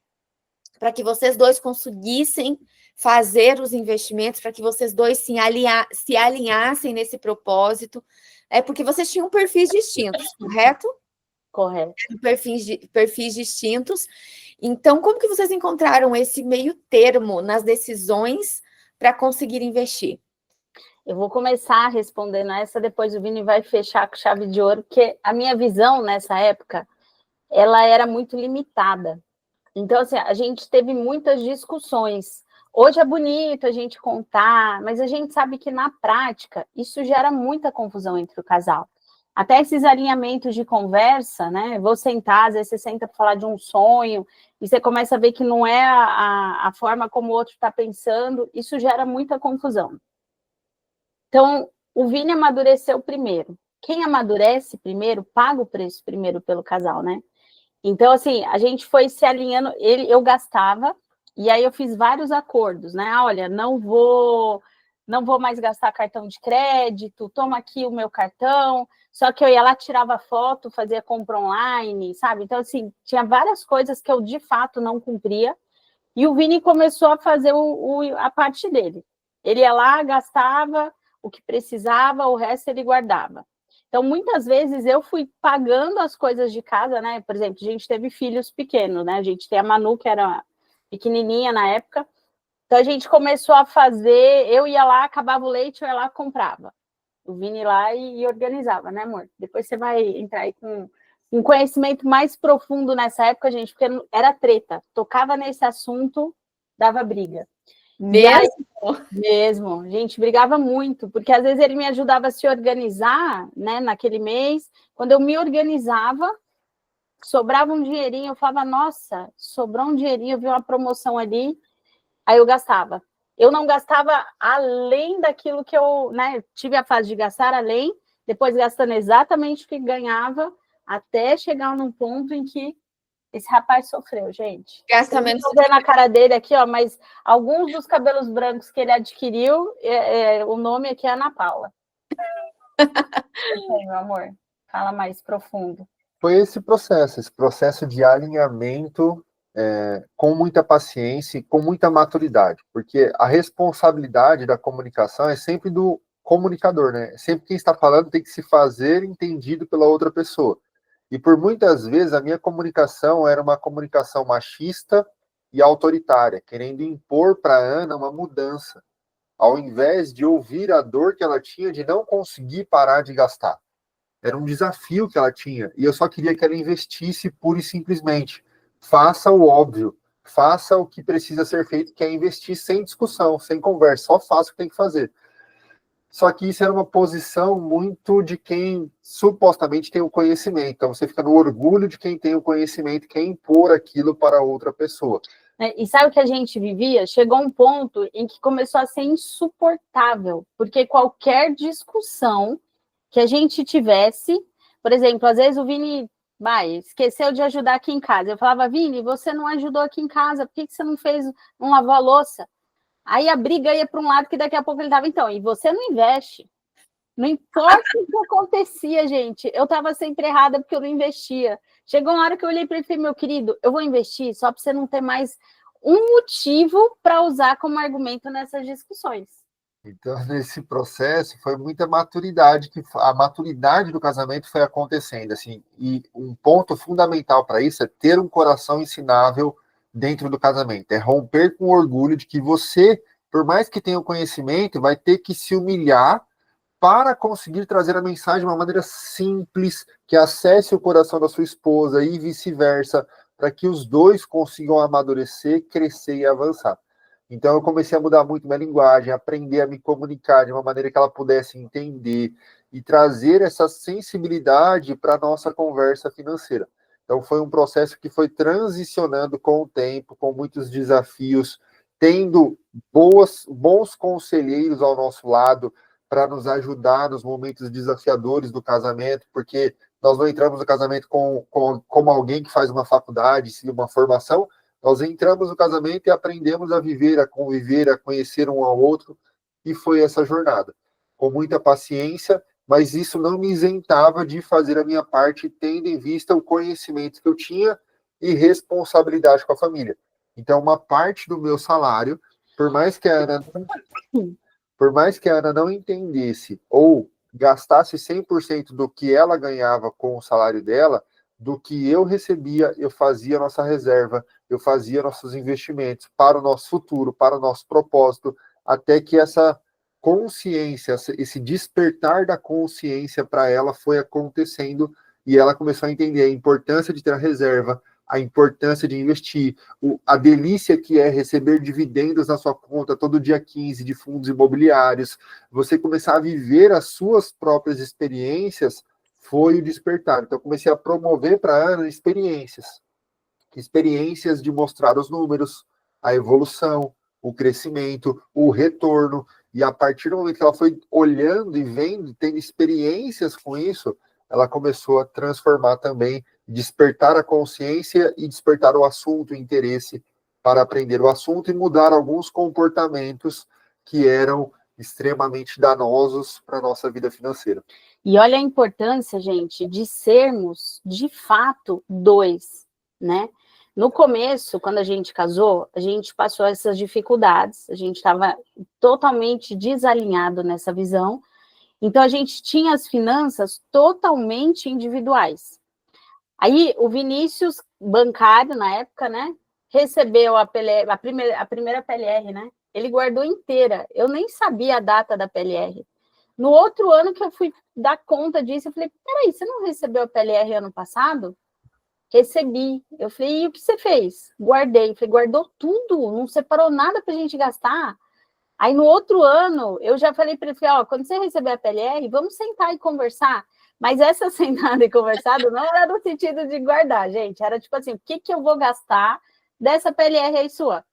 para que vocês dois conseguissem fazer os investimentos, para que vocês dois se alinhassem nesse propósito? Porque vocês tinham perfis distintos, correto?
Correto.
Perfis distintos. Então, como que vocês encontraram esse meio termo nas decisões para conseguir investir?
Eu vou começar respondendo essa, depois o Vini vai fechar com chave de ouro, porque a minha visão nessa época, ela era muito limitada. Então, assim, a gente teve muitas discussões. Hoje é bonito a gente contar, mas a gente sabe que na prática isso gera muita confusão entre o casal. Até esses alinhamentos de conversa, né? Vou sentar, às vezes você senta para falar de um sonho, e você começa a ver que não é a forma como o outro está pensando, isso gera muita confusão. Então, o Vini amadureceu primeiro. Quem amadurece primeiro, paga o preço primeiro pelo casal, né? Então, assim, a gente foi se alinhando, eu gastava, e aí eu fiz vários acordos, né? Olha, não vou mais gastar cartão de crédito, toma aqui o meu cartão, só que eu ia lá, tirava foto, fazia compra online, sabe? Então, assim, tinha várias coisas que eu, de fato, não cumpria, e o Vini começou a fazer a parte dele. Ele ia lá, gastava o que precisava, o resto ele guardava. Então, Então, muitas vezes, eu fui pagando as coisas de casa, né? Por exemplo, a gente teve filhos pequenos, né? A gente tem a Manu, que era pequenininha na época. Então, a gente começou a fazer... Eu ia lá, acabava o leite, eu ia lá, comprava. O Vini lá e organizava, né, amor? Depois você vai entrar aí com um conhecimento mais profundo nessa época, gente, porque era treta. Tocava nesse assunto, dava briga. Mesmo, a gente brigava muito, porque às vezes ele me ajudava a se organizar, né, naquele mês. Quando eu me organizava, sobrava um dinheirinho, eu falava, nossa, sobrou um dinheirinho, eu vi uma promoção ali, aí eu gastava. Eu não gastava além daquilo que eu, né, tive a fase de gastar além, depois gastando exatamente o que ganhava, até chegar num ponto em que esse rapaz sofreu, gente.
Gasta menos.
Estou vendo a cara dele aqui, ó, mas alguns dos cabelos brancos que ele adquiriu, o nome aqui é Ana Paula. Meu amor, fala mais profundo.
Foi esse processo de alinhamento com muita paciência e com muita maturidade, porque a responsabilidade da comunicação é sempre do comunicador, né? Sempre quem está falando tem que se fazer entendido pela outra pessoa. E por muitas vezes a minha comunicação era uma comunicação machista e autoritária, querendo impor para a Ana uma mudança, ao invés de ouvir a dor que ela tinha de não conseguir parar de gastar. Era um desafio que ela tinha, e eu só queria que ela investisse pura e simplesmente. Faça o óbvio, faça o que precisa ser feito, que é investir sem discussão, sem conversa, só faça o que tem que fazer. Só que isso era uma posição muito de quem supostamente tem o conhecimento. Então você fica no orgulho de quem tem o conhecimento e quer impor aquilo para outra pessoa.
E sabe o que a gente vivia? Chegou um ponto em que começou a ser insuportável, porque qualquer discussão que a gente tivesse, por exemplo, às vezes o Vini esqueceu de ajudar aqui em casa. Eu falava, Vini, você não ajudou aqui em casa, por que você não fez, não lavou a louça? Aí a briga ia para um lado que daqui a pouco ele estava, então, e você não investe. Não importa o que acontecia, gente, eu estava sempre errada porque eu não investia. Chegou uma hora que eu olhei para ele e falei, meu querido, eu vou investir só para você não ter mais um motivo para usar como argumento nessas discussões.
Então, nesse processo, foi muita maturidade, a maturidade do casamento foi acontecendo, assim, e um ponto fundamental para isso é ter um coração ensinável dentro do casamento, é romper com o orgulho de que você, por mais que tenha o conhecimento, vai ter que se humilhar para conseguir trazer a mensagem de uma maneira simples, que acesse o coração da sua esposa e vice-versa, para que os dois consigam amadurecer, crescer e avançar. Então, eu comecei a mudar muito minha linguagem, aprender a me comunicar de uma maneira que ela pudesse entender e trazer essa sensibilidade para a nossa conversa financeira. Então, foi um processo que foi transicionando com o tempo, com muitos desafios, tendo bons conselheiros ao nosso lado para nos ajudar nos momentos desafiadores do casamento, porque nós não entramos no casamento como alguém que faz uma faculdade, uma formação. Nós entramos no casamento e aprendemos a viver, a conviver, a conhecer um ao outro, e foi essa jornada. Com muita paciência, mas isso não me isentava de fazer a minha parte, tendo em vista o conhecimento que eu tinha e responsabilidade com a família. Então, uma parte do meu salário, por mais que a Ana não entendesse ou gastasse 100% do que ela ganhava com o salário dela, do que eu recebia, eu fazia nossa reserva, eu fazia nossos investimentos para o nosso futuro, para o nosso propósito, até que essa consciência, esse despertar da consciência para ela foi acontecendo e ela começou a entender a importância de ter a reserva, a importância de investir, a delícia que é receber dividendos na sua conta todo dia 15 de fundos imobiliários, você começar a viver as suas próprias experiências, foi o despertar. Então, comecei a promover para a Ana experiências de mostrar os números, a evolução, o crescimento, o retorno, e a partir do momento que ela foi olhando e vendo, tendo experiências com isso, ela começou a transformar também, despertar a consciência e despertar o assunto, o interesse para aprender o assunto e mudar alguns comportamentos que eram extremamente danosos para a nossa vida financeira.
E olha a importância, gente, de sermos, de fato, dois, né? No começo, quando a gente casou, a gente passou essas dificuldades, a gente estava totalmente desalinhado nessa visão, Então, a gente tinha as finanças totalmente individuais. Aí, o Vinícius, bancário na época, né, recebeu a primeira PLR, né? Ele guardou inteira. Eu nem sabia a data da PLR. No outro ano que eu fui dar conta disso, eu falei, peraí, você não recebeu a PLR ano passado? Recebi. Eu falei, e o que você fez? Guardei. Eu falei, guardou tudo? Não separou nada para a gente gastar? Aí, no outro ano, eu já falei para ele, ó, quando você receber a PLR, vamos sentar e conversar. Mas essa sentada e conversada não era no sentido de guardar, gente. Era tipo assim, o que eu vou gastar dessa PLR aí sua?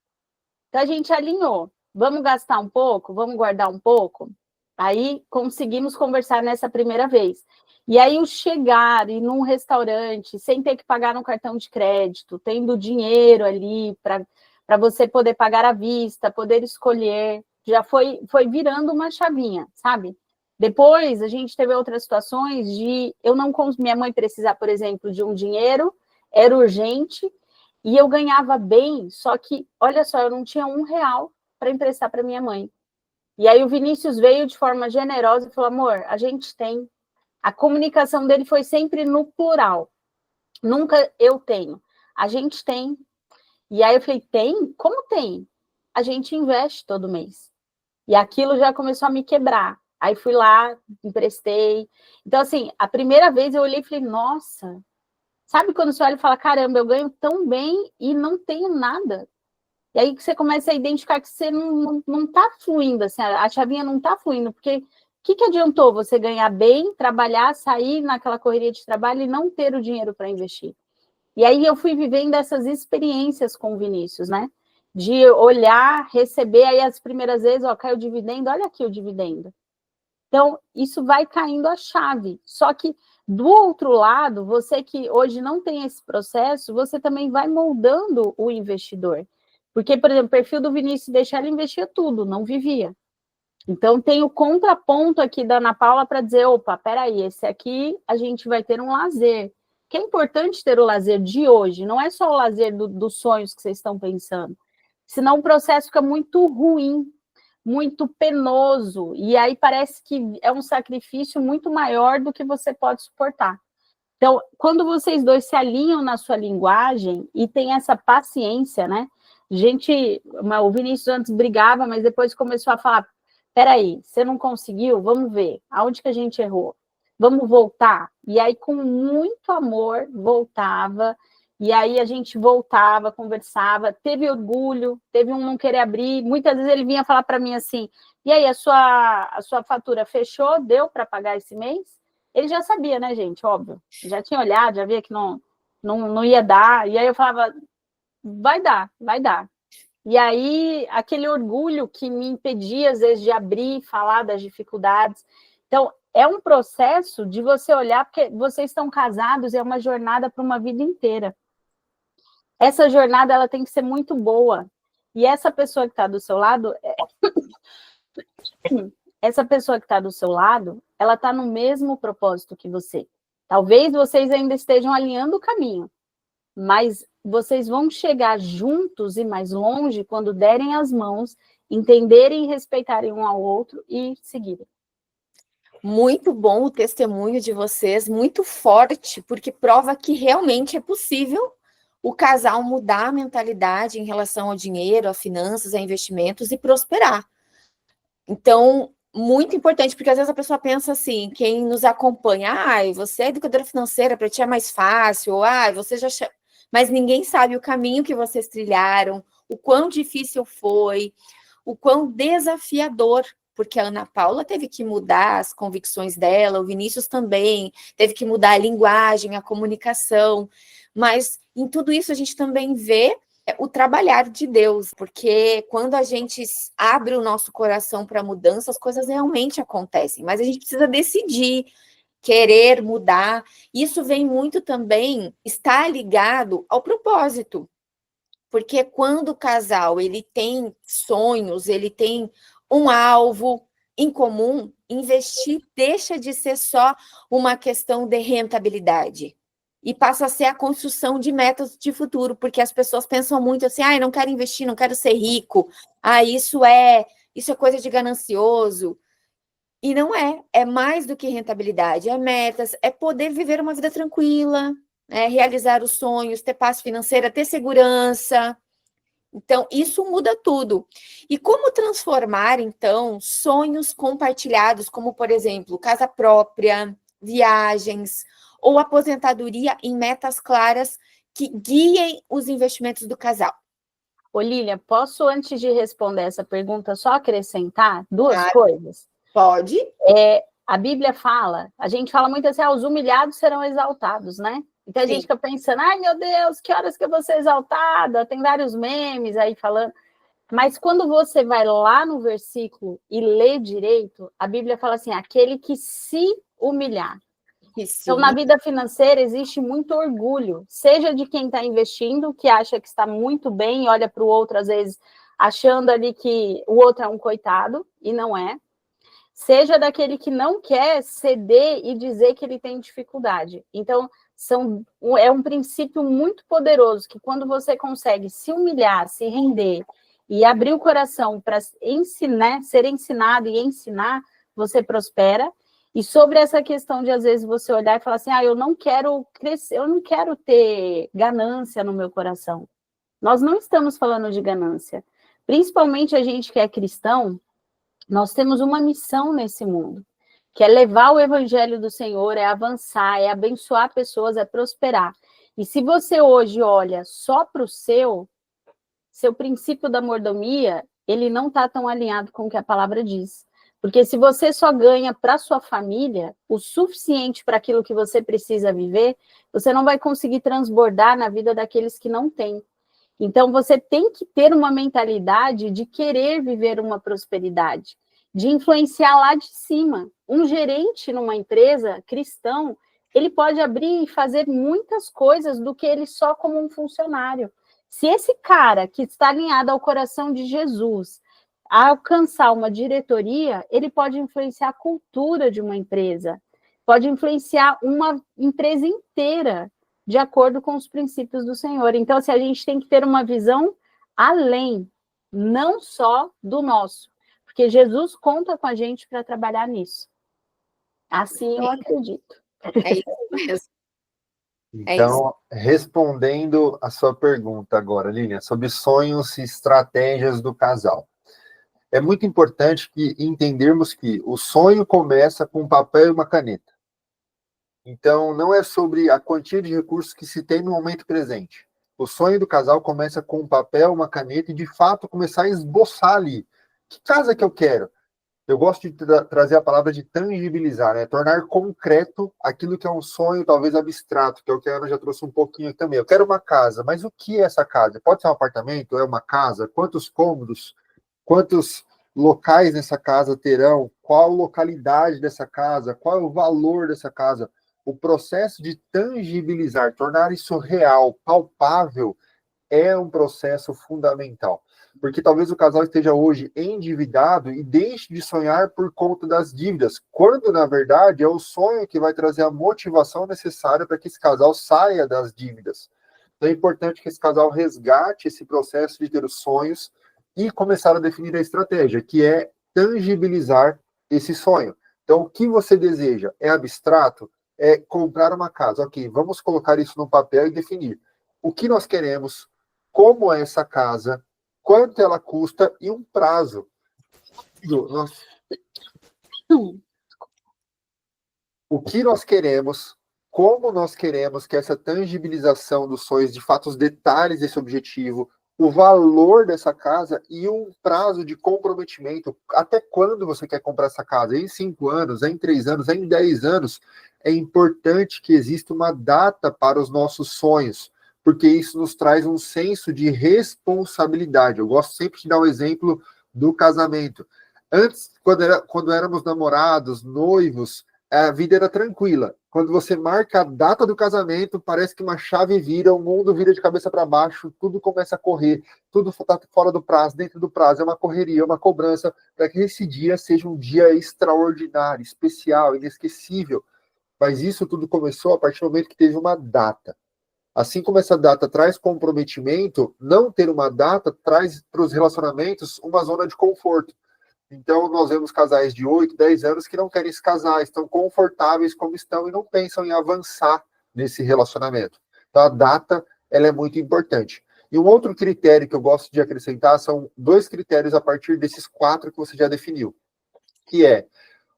Então, a gente alinhou. Vamos gastar um pouco? Vamos guardar um pouco? Aí, conseguimos conversar nessa primeira vez. E aí, o chegar e num restaurante, sem ter que pagar no cartão de crédito, tendo dinheiro ali para você poder pagar à vista, poder escolher, já foi virando uma chavinha, sabe? Depois, a gente teve outras situações de minha mãe precisar, por exemplo, de um dinheiro, era urgente, e eu ganhava bem, só que, olha só, eu não tinha R$1 para emprestar para minha mãe. E aí o Vinícius veio de forma generosa e falou, amor, a gente tem. A comunicação dele foi sempre no plural. Nunca eu tenho. A gente tem. E aí eu falei, tem? Como tem? A gente investe todo mês. E aquilo já começou a me quebrar. Aí fui lá, emprestei. Então, assim, a primeira vez eu olhei e falei, nossa, sabe quando você olha e fala, caramba, eu ganho tão bem e não tenho nada. E aí que você começa a identificar que você não tá fluindo, assim, a chavinha não tá fluindo, porque o que adiantou você ganhar bem, trabalhar, sair naquela correria de trabalho e não ter o dinheiro para investir? E aí eu fui vivendo essas experiências com o Vinícius, né? De olhar, receber, aí as primeiras vezes, ó, caiu o dividendo, olha aqui o dividendo. Então, isso vai caindo a chave. Só que, do outro lado, você que hoje não tem esse processo, você também vai moldando o investidor. Porque, por exemplo, o perfil do Vinícius deixar, ele investia tudo, não vivia. Então, tem o contraponto aqui da Ana Paula para dizer, opa, peraí, esse aqui a gente vai ter um lazer. Que é importante ter o lazer de hoje, não é só o lazer dos sonhos que vocês estão pensando. Senão o processo fica muito ruim, muito penoso, e aí parece que é um sacrifício muito maior do que você pode suportar. Então, quando vocês dois se alinham na sua linguagem e tem essa paciência, né? O Vinícius antes brigava, mas depois começou a falar, peraí, você não conseguiu? Vamos ver, aonde que a gente errou? Vamos voltar? E aí, com muito amor, voltava, e aí a gente voltava, conversava, teve orgulho, teve um não querer abrir, muitas vezes ele vinha falar para mim assim, e aí, a sua fatura fechou? Deu para pagar esse mês? Ele já sabia, né, gente? Óbvio. Já tinha olhado, já via que não ia dar. E aí eu falava, vai dar, vai dar. E aí, aquele orgulho que me impedia, às vezes, de abrir e falar das dificuldades. Então, é um processo de você olhar, porque vocês estão casados, é uma jornada para uma vida inteira. Essa jornada, ela tem que ser muito boa. E essa pessoa que está do seu lado... Essa pessoa que está do seu lado, ela está no mesmo propósito que você. Talvez vocês ainda estejam alinhando o caminho, mas vocês vão chegar juntos e mais longe quando derem as mãos, entenderem e respeitarem um ao outro e seguirem.
Muito bom o testemunho de vocês, muito forte, porque prova que realmente é possível o casal mudar a mentalidade em relação ao dinheiro, a finanças, a investimentos e prosperar. Então, muito importante, porque às vezes a pessoa pensa assim, quem nos acompanha, você é educadora financeira, para ti é mais fácil, ou você já... Mas ninguém sabe o caminho que vocês trilharam, o quão difícil foi, o quão desafiador, porque a Ana Paula teve que mudar as convicções dela, o Vinícius também, teve que mudar a linguagem, a comunicação, mas em tudo isso a gente também vê o trabalhar de Deus, porque quando a gente abre o nosso coração para mudança, as coisas realmente acontecem, mas a gente precisa decidir, querer mudar. Isso vem muito também, está ligado ao propósito, porque quando o casal ele tem sonhos, ele tem um alvo em comum, investir deixa de ser só uma questão de rentabilidade e passa a ser a construção de metas de futuro, porque as pessoas pensam muito assim, não quero investir, não quero ser rico, isso é coisa de ganancioso. E não é mais do que rentabilidade, é metas, é poder viver uma vida tranquila, realizar os sonhos, ter paz financeira, ter segurança. Então, isso muda tudo. E como transformar, então, sonhos compartilhados, como, por exemplo, casa própria, viagens ou aposentadoria em metas claras que guiem os investimentos do casal?
Ô, Lília, posso, antes de responder essa pergunta, só acrescentar duas
Claro.
coisas?
Pode.
A Bíblia fala, a gente fala muito assim, os humilhados serão exaltados, né? Então a gente fica pensando, ai meu Deus, que horas que eu vou ser exaltada? Tem vários memes aí falando. Mas quando você vai lá no versículo e lê direito, a Bíblia fala assim, aquele que se humilhar. Então, na vida financeira, existe muito orgulho, seja de quem está investindo, que acha que está muito bem, e olha para o outro, às vezes, achando ali que o outro é um coitado, e não é. Seja daquele que não quer ceder e dizer que ele tem dificuldade. Então, é um princípio muito poderoso, que quando você consegue se humilhar, se render, e abrir o coração para ensinar, ser ensinado e ensinar, você prospera. E sobre essa questão de, às vezes, você olhar e falar assim, eu não quero crescer, eu não quero ter ganância no meu coração. Nós não estamos falando de ganância. Principalmente a gente que é cristão, nós temos uma missão nesse mundo, que é levar o evangelho do Senhor, é avançar, é abençoar pessoas, é prosperar. E se você hoje olha só para o seu princípio da mordomia, ele não está tão alinhado com o que a palavra diz. Porque se você só ganha para sua família o suficiente para aquilo que você precisa viver, você não vai conseguir transbordar na vida daqueles que não têm. Então, você tem que ter uma mentalidade de querer viver uma prosperidade, de influenciar lá de cima. Um gerente numa empresa cristão, ele pode abrir e fazer muitas coisas do que ele só como um funcionário. Se esse cara que está alinhado ao coração de Jesus alcançar uma diretoria, ele pode influenciar a cultura de uma empresa, pode influenciar uma empresa inteira, de acordo com os princípios do Senhor. Então, a gente tem que ter uma visão além, não só do nosso, porque Jesus conta com a gente para trabalhar nisso. Assim eu acredito.
É isso mesmo.
Então, respondendo a sua pergunta agora, Lilian, sobre sonhos e estratégias do casal. É muito importante que entendermos que o sonho começa com um papel e uma caneta. Então, não é sobre a quantia de recursos que se tem no momento presente. O sonho do casal começa com um papel, uma caneta e, de fato, começar a esboçar ali. Que casa que eu quero? Eu gosto de trazer a palavra de tangibilizar, né? Tornar concreto aquilo que é um sonho, talvez abstrato, que é o que a Ana já trouxe um pouquinho aqui também. Eu quero uma casa, mas o que é essa casa? Pode ser um apartamento? É uma casa? Quantos cômodos? Quantos locais nessa casa terão? Qual localidade dessa casa? Qual é o valor dessa casa? O processo de tangibilizar, tornar isso real, palpável, é um processo fundamental. Porque talvez o casal esteja hoje endividado e deixe de sonhar por conta das dívidas, quando, na verdade, é o sonho que vai trazer a motivação necessária para que esse casal saia das dívidas. Então é importante que esse casal resgate esse processo de ter os sonhos e começar a definir a estratégia, que é tangibilizar esse sonho. Então, o que você deseja? É abstrato? É comprar uma casa. Ok, vamos colocar isso no papel e definir. O que nós queremos? Como é essa casa? Quanto ela custa e um prazo. O que nós queremos, como nós queremos que essa tangibilização dos sonhos, de fato, os detalhes desse objetivo, o valor dessa casa e um prazo de comprometimento. Até quando você quer comprar essa casa? Em 5 anos, em 3 anos, em 10 anos? É importante que exista uma data para os nossos sonhos, porque isso nos traz um senso de responsabilidade. Eu gosto sempre de dar o exemplo do casamento. Antes, quando éramos namorados, noivos, a vida era tranquila. Quando você marca a data do casamento, parece que uma chave vira, o mundo vira de cabeça para baixo, tudo começa a correr, tudo está fora do prazo, dentro do prazo, é uma correria, uma cobrança, para que esse dia seja um dia extraordinário, especial, inesquecível. Mas isso tudo começou a partir do momento que teve uma data. Assim como essa data traz comprometimento, não ter uma data traz para os relacionamentos uma zona de conforto. Então, nós vemos casais de 8, 10 anos que não querem se casar, estão confortáveis como estão e não pensam em avançar nesse relacionamento. Então, a data, ela é muito importante. E um outro critério que eu gosto de acrescentar são 2 critérios a partir desses 4 que você já definiu, que é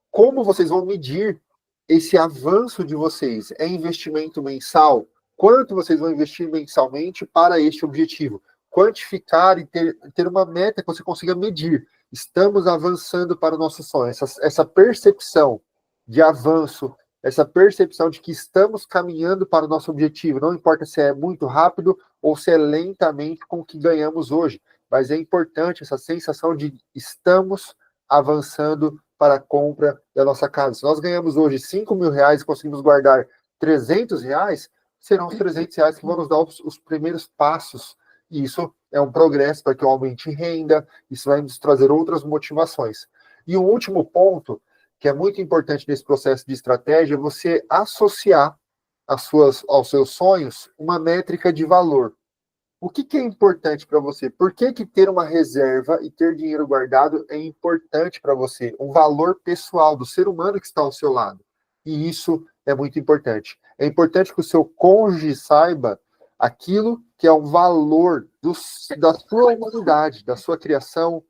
como vocês vão medir esse avanço de vocês. É investimento mensal? Quanto vocês vão investir mensalmente para este objetivo? Quantificar e ter uma meta que você consiga medir. Estamos avançando para o nosso sonho. Essa percepção de avanço, essa percepção de que estamos caminhando para o nosso objetivo, não importa se é muito rápido ou se é lentamente com o que ganhamos hoje, mas é importante essa sensação de estamos avançando para a compra da nossa casa. Se nós ganhamos hoje R$5.000 e conseguimos guardar R$300, serão os R$300 que vão nos dar os primeiros passos. E isso é um progresso para que eu aumente renda, isso vai nos trazer outras motivações. E o último ponto, que é muito importante nesse processo de estratégia, é você associar aos seus sonhos uma métrica de valor. O que é importante para você? Por que ter uma reserva e ter dinheiro guardado é importante para você? Um valor pessoal do ser humano que está ao seu lado. E isso é muito importante. É importante que o seu cônjuge saiba aquilo que é um valor da sua humanidade, da sua criação,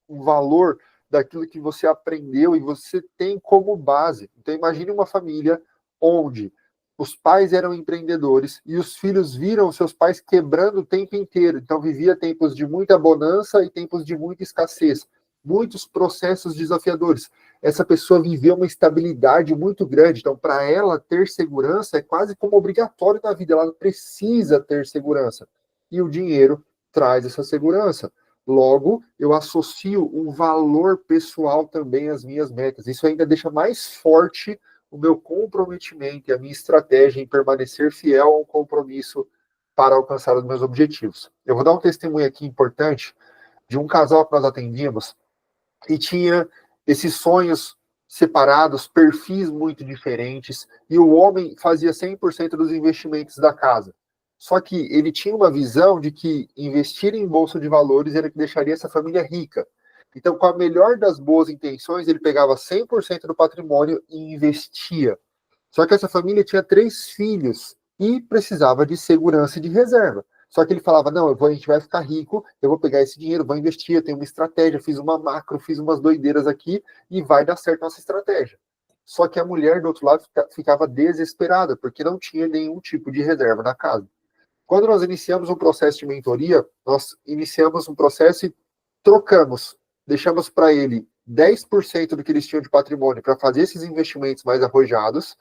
um valor daquilo que você aprendeu e você tem como base. Então, imagine uma família onde os pais eram empreendedores e os filhos viram seus pais quebrando o tempo inteiro. Então, vivia tempos de muita bonança e tempos de muita escassez. Muitos processos desafiadores. Essa pessoa viveu uma estabilidade muito grande. Então, para ela ter segurança é quase como obrigatório na vida. Ela precisa ter segurança. E o dinheiro traz essa segurança. Logo, eu associo um valor pessoal também às minhas metas. Isso ainda deixa mais forte o meu comprometimento e a minha estratégia em permanecer fiel ao compromisso para alcançar os meus objetivos. Eu vou dar um testemunho aqui importante de um casal que nós atendíamos e tinha esses sonhos separados, perfis muito diferentes, e o homem fazia 100% dos investimentos da casa. Só que ele tinha uma visão de que investir em bolsa de valores era que deixaria essa família rica. Então, com a melhor das boas intenções, ele pegava 100% do patrimônio e investia. Só que essa família tinha 3 filhos e precisava de segurança e de reserva. Só que ele falava, não, a gente vai ficar rico, eu vou pegar esse dinheiro, vou investir, eu tenho uma estratégia, fiz uma macro, fiz umas doideiras aqui e vai dar certo a nossa estratégia. Só que a mulher do outro lado ficava desesperada, porque não tinha nenhum tipo de reserva na casa. Quando nós iniciamos um processo de mentoria, nós iniciamos um processo e trocamos. Deixamos para ele 10% do que eles tinham de patrimônio para fazer esses investimentos mais arrojados,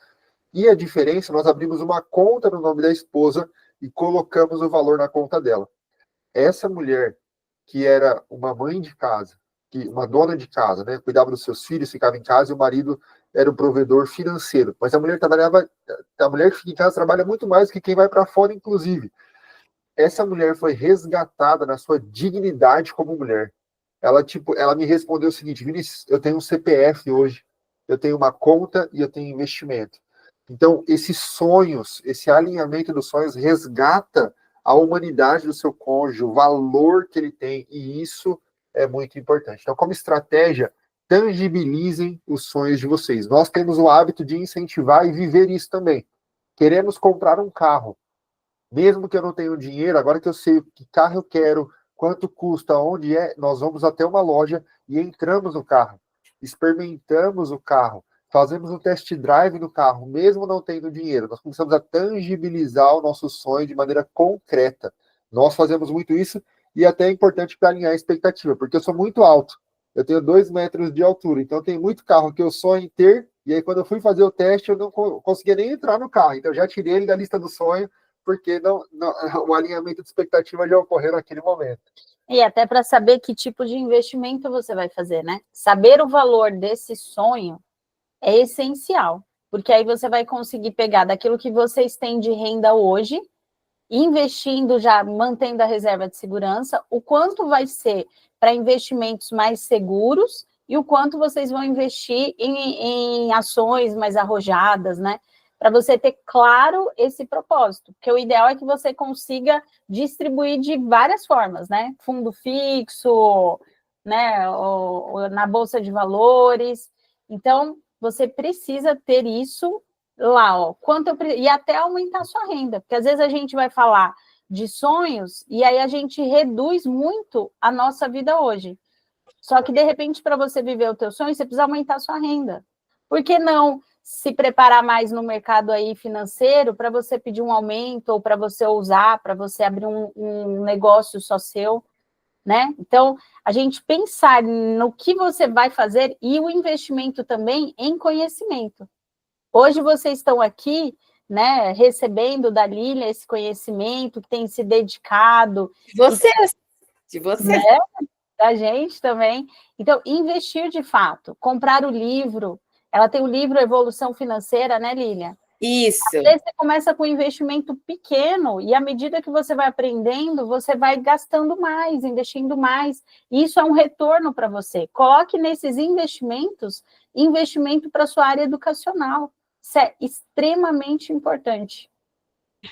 e a diferença, nós abrimos uma conta no nome da esposa e colocamos o valor na conta dela. Essa mulher, que era uma mãe de casa, uma dona de casa, né, cuidava dos seus filhos, ficava em casa, e o marido era o provedor financeiro. Mas a mulher que fica em casa trabalha muito mais do que quem vai para fora, inclusive. Essa mulher foi resgatada na sua dignidade como mulher. Ela me respondeu o seguinte: Vinícius, eu tenho um CPF hoje, eu tenho uma conta e eu tenho investimento. Então, esses sonhos, esse alinhamento dos sonhos resgata a humanidade do seu cônjuge, o valor que ele tem, e isso é muito importante. Então, como estratégia, tangibilizem os sonhos de vocês. Nós temos o hábito de incentivar e viver isso também. Queremos comprar um carro. Mesmo que eu não tenha dinheiro, agora que eu sei que carro eu quero, quanto custa, onde é, nós vamos até uma loja e entramos no carro, experimentamos o carro, fazemos um test drive no carro, mesmo não tendo dinheiro. Nós começamos a tangibilizar o nosso sonho de maneira concreta. Nós fazemos muito isso e até é importante para alinhar a expectativa, porque eu sou muito alto. Eu tenho 2 metros de altura, então tem muito carro que eu sonho em ter, e aí quando eu fui fazer o teste, eu não conseguia nem entrar no carro. Então eu já tirei ele da lista do sonho, porque o alinhamento de expectativa já ocorreu naquele momento.
E até para saber que tipo de investimento você vai fazer, né? Saber o valor desse sonho é essencial, porque aí você vai conseguir pegar daquilo que vocês têm de renda hoje, investindo já, mantendo a reserva de segurança, o quanto vai ser para investimentos mais seguros e o quanto vocês vão investir em ações mais arrojadas, né? Para você ter claro esse propósito, porque o ideal é que você consiga distribuir de várias formas, né? Fundo fixo, né, ou na Bolsa de Valores. Então, você precisa ter isso lá, ó, e até aumentar a sua renda, porque às vezes a gente vai falar de sonhos e aí a gente reduz muito a nossa vida hoje. Só que, de repente, para você viver o teu sonho, você precisa aumentar a sua renda. Por que não se preparar mais no mercado aí financeiro para você pedir um aumento ou para você ousar, para você abrir um negócio só seu, né? Então, a gente pensar no que você vai fazer e o investimento também em conhecimento. Hoje vocês estão aqui, né, recebendo da Lília esse conhecimento, que tem se dedicado.
De você.
Né? Da gente também. Então, investir de fato, comprar o livro. Ela tem o livro Evolução Financeira, né, Lília?
Isso.
Às vezes você começa com um investimento pequeno e à medida que você vai aprendendo, você vai gastando mais, investindo mais. E isso é um retorno para você. Coloque nesses investimentos, investimento para a sua área educacional. Isso é extremamente importante.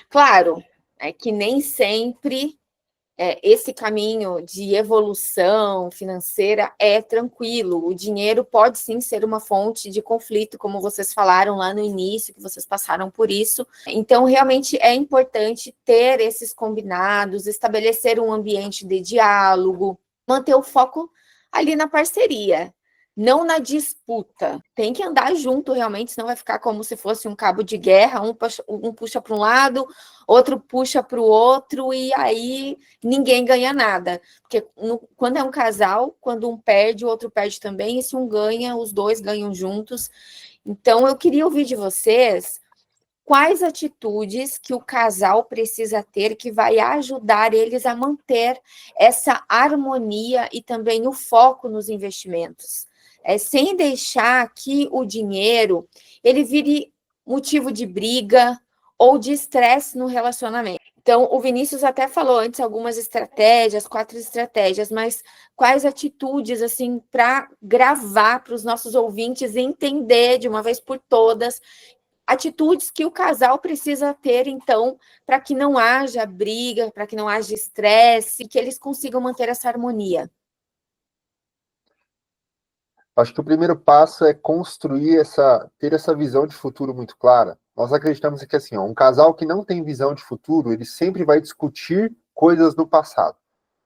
Claro, é que nem sempre esse caminho de evolução financeira é tranquilo. O dinheiro pode sim ser uma fonte de conflito, como vocês falaram lá no início, que vocês passaram por isso. Então, realmente é importante ter esses combinados, estabelecer um ambiente de diálogo, manter o foco ali na parceria, não na disputa. Tem que andar junto realmente, senão vai ficar como se fosse um cabo de guerra, um puxa para um lado, outro puxa para o outro, e aí ninguém ganha nada. Porque quando é um casal, quando um perde, o outro perde também, e se um ganha, os dois ganham juntos. Então, eu queria ouvir de vocês quais atitudes que o casal precisa ter que vai ajudar eles a manter essa harmonia e também o foco nos investimentos. Sem deixar que o dinheiro ele vire motivo de briga ou de estresse no relacionamento. Então, o Vinícius até falou antes algumas estratégias, 4 estratégias, mas quais atitudes, assim, para gravar para os nossos ouvintes entender de uma vez por todas atitudes que o casal precisa ter, então, para que não haja briga, para que não haja estresse, que eles consigam manter essa harmonia.
Acho que o primeiro passo é construir ter essa visão de futuro muito clara. Nós acreditamos que assim, um casal que não tem visão de futuro, ele sempre vai discutir coisas do passado.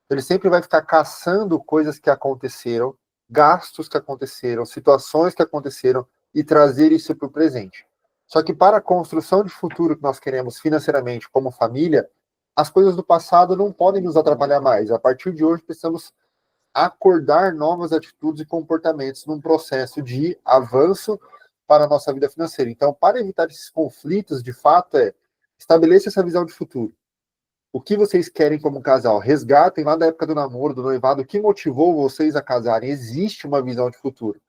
Ele sempre vai ficar caçando coisas que aconteceram, gastos que aconteceram, situações que aconteceram e trazer isso para o presente. Só que para a construção de futuro que nós queremos financeiramente como família, as coisas do passado não podem nos atrapalhar mais. A partir de hoje, precisamos acordar novas atitudes e comportamentos num processo de avanço para a nossa vida financeira. Então, para evitar esses conflitos, de fato, estabeleça essa visão de futuro. O que vocês querem como casal? Resgatem lá da época do namoro, do noivado, o que motivou vocês a casarem? Existe uma visão de futuro.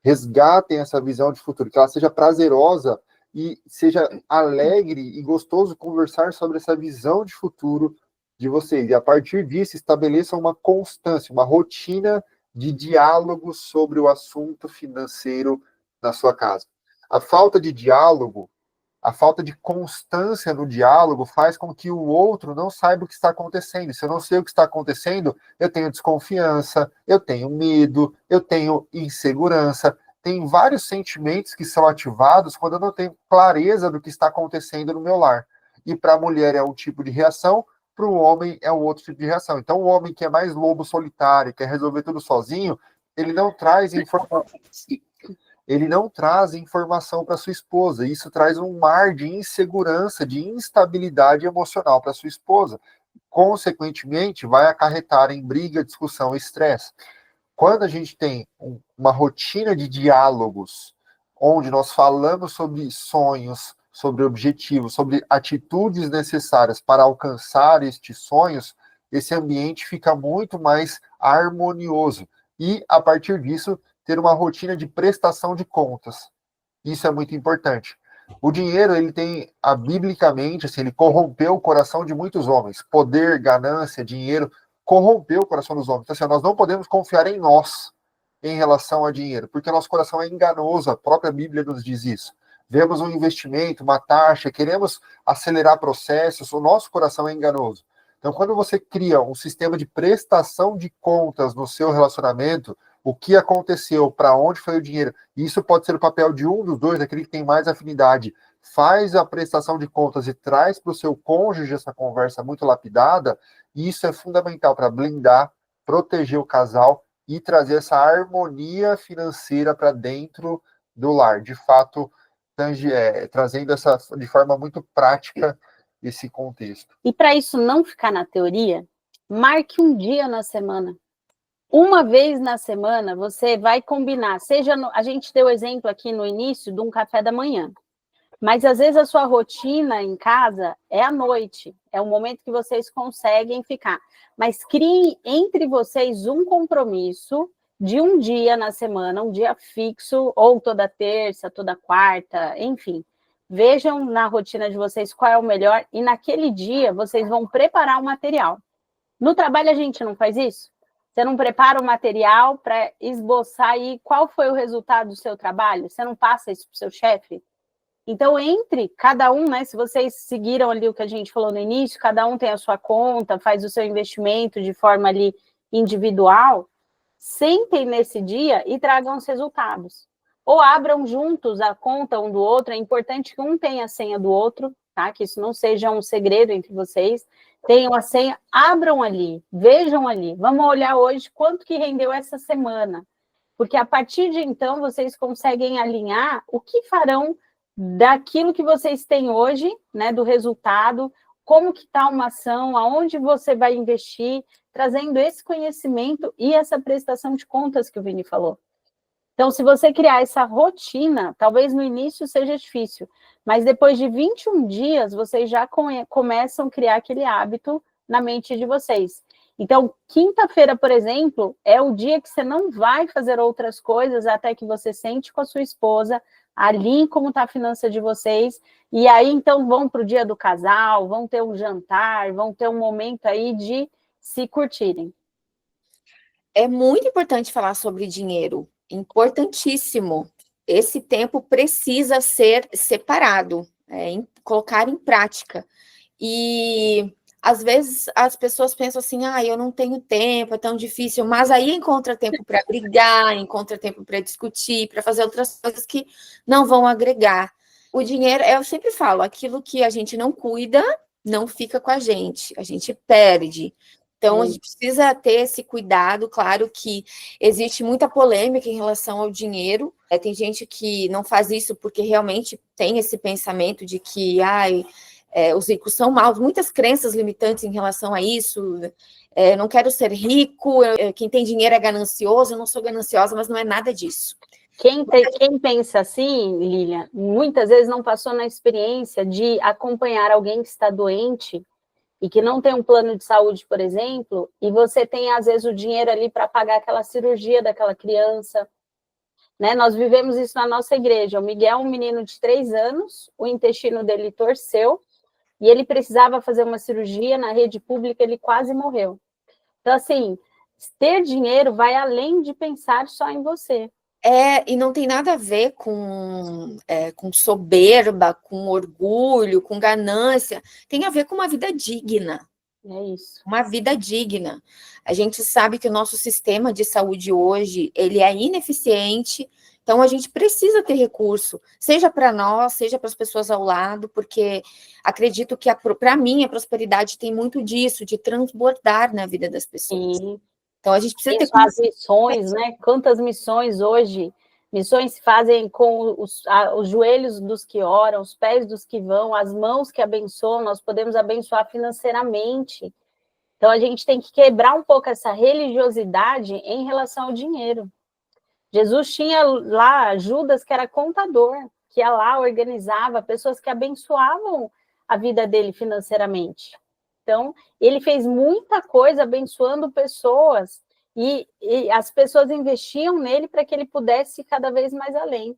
Resgatem essa visão de futuro, que ela seja prazerosa e seja alegre e gostoso conversar sobre essa visão de futuro de vocês. E a partir disso, estabeleçam uma constância, uma rotina de diálogo sobre o assunto financeiro na sua casa. A falta de diálogo, a falta de constância no diálogo faz com que o outro não saiba o que está acontecendo. Se eu não sei o que está acontecendo, eu tenho desconfiança, eu tenho medo, eu tenho insegurança. Tem vários sentimentos que são ativados quando eu não tenho clareza do que está acontecendo no meu lar. E para a mulher é um tipo de reação, para o homem é um outro tipo de reação. Então, o homem que é mais lobo solitário, quer resolver tudo sozinho, ele não traz informação para sua esposa. Isso traz um mar de insegurança, de instabilidade emocional para sua esposa. Consequentemente, vai acarretar em briga, discussão e estresse. Quando a gente tem uma rotina de diálogos, onde nós falamos sobre sonhos, sobre objetivos, sobre atitudes necessárias para alcançar estes sonhos, esse ambiente fica muito mais harmonioso. E, a partir disso, ter uma rotina de prestação de contas. Isso é muito importante. O dinheiro, ele tem, biblicamente, assim, ele corrompeu o coração de muitos homens. Poder, ganância, dinheiro, corrompeu o coração dos homens. Então, assim, nós não podemos confiar em nós em relação a dinheiro, porque nosso coração é enganoso, a própria Bíblia nos diz isso. Vemos um investimento, uma taxa, queremos acelerar processos, o nosso coração é enganoso. Então, quando você cria um sistema de prestação de contas no seu relacionamento, o que aconteceu, para onde foi o dinheiro, isso pode ser o papel de um dos dois, aquele que tem mais afinidade, faz a prestação de contas e traz para o seu cônjuge essa conversa muito lapidada, e isso é fundamental para blindar, proteger o casal e trazer essa harmonia financeira para dentro do lar. De fato, trazendo essa de forma muito prática esse contexto.
E para isso não ficar na teoria, marque um dia na semana. Uma vez na semana, você vai combinar. A gente deu exemplo aqui no início de um café da manhã. Mas, às vezes, a sua rotina em casa é à noite. É o momento que vocês conseguem ficar. Mas criem entre vocês um compromisso de um dia na semana, um dia fixo, ou toda terça, toda quarta, enfim. Vejam na rotina de vocês qual é o melhor e naquele dia vocês vão preparar o material. No trabalho a gente não faz isso? Você não prepara o material para esboçar aí qual foi o resultado do seu trabalho? Você não passa isso para o seu chefe? Então, entre cada um, né? Se vocês seguiram ali o que a gente falou no início, cada um tem a sua conta, faz o seu investimento de forma ali individual, sentem nesse dia e tragam os resultados. Ou abram juntos a conta um do outro, é importante que um tenha a senha do outro, tá? Que isso não seja um segredo entre vocês. Tenham a senha, abram ali, vejam ali. Vamos olhar hoje quanto que rendeu essa semana. Porque a partir de então, vocês conseguem alinhar o que farão daquilo que vocês têm hoje, né, do resultado, como que está uma ação, aonde você vai investir, trazendo esse conhecimento e essa prestação de contas que o Vini falou. Então, se você criar essa rotina, talvez no início seja difícil, mas depois de 21 dias, vocês já começam a criar aquele hábito na mente de vocês. Então, quinta-feira, por exemplo, é o dia que você não vai fazer outras coisas até que você sente com a sua esposa, alinhe como está a finança de vocês, e aí, então, vão para o dia do casal, vão ter um jantar, vão ter um momento aí de se curtirem.
É muito importante falar sobre dinheiro, importantíssimo. Esse tempo precisa ser separado, colocar em prática. E às vezes as pessoas pensam assim, eu não tenho tempo, é tão difícil, mas aí encontra tempo para brigar, encontra tempo para discutir, para fazer outras coisas que não vão agregar. O dinheiro, eu sempre falo, aquilo que a gente não cuida, não fica com a gente perde. Então, a gente precisa ter esse cuidado. Claro que existe muita polêmica em relação ao dinheiro. Tem gente que não faz isso porque realmente tem esse pensamento de que os ricos são maus. Muitas crenças limitantes em relação a isso. Não quero ser rico, quem tem dinheiro é ganancioso. Eu não sou gananciosa, mas não é nada disso.
Quem pensa assim, Lilian, muitas vezes não passou na experiência de acompanhar alguém que está doente e que não tem um plano de saúde, por exemplo, e você tem, às vezes, o dinheiro ali para pagar aquela cirurgia daquela criança, né? Nós vivemos isso na nossa igreja. O Miguel, um menino de 3 anos, o intestino dele torceu, e ele precisava fazer uma cirurgia na rede pública, ele quase morreu. Então, assim, ter dinheiro vai além de pensar só em você.
E não tem nada a ver com soberba, com orgulho, com ganância. Tem a ver com uma vida digna.
É isso.
Uma vida digna. A gente sabe que o nosso sistema de saúde hoje, ele é ineficiente, então a gente precisa ter recurso, seja para nós, seja para as pessoas ao lado, porque acredito que, para mim, a prosperidade tem muito disso, de transbordar na vida das pessoas.
Sim.
Então, a gente precisa ter...
As missões, né? Quantas missões hoje? Missões se fazem com os joelhos dos que oram, os pés dos que vão, as mãos que abençoam, nós podemos abençoar financeiramente. Então, a gente tem que quebrar um pouco essa religiosidade em relação ao dinheiro. Jesus tinha lá Judas, que era contador, que ia lá, organizava pessoas que abençoavam a vida dele financeiramente. Então, ele fez muita coisa abençoando pessoas e as pessoas investiam nele para que ele pudesse ir cada vez mais além.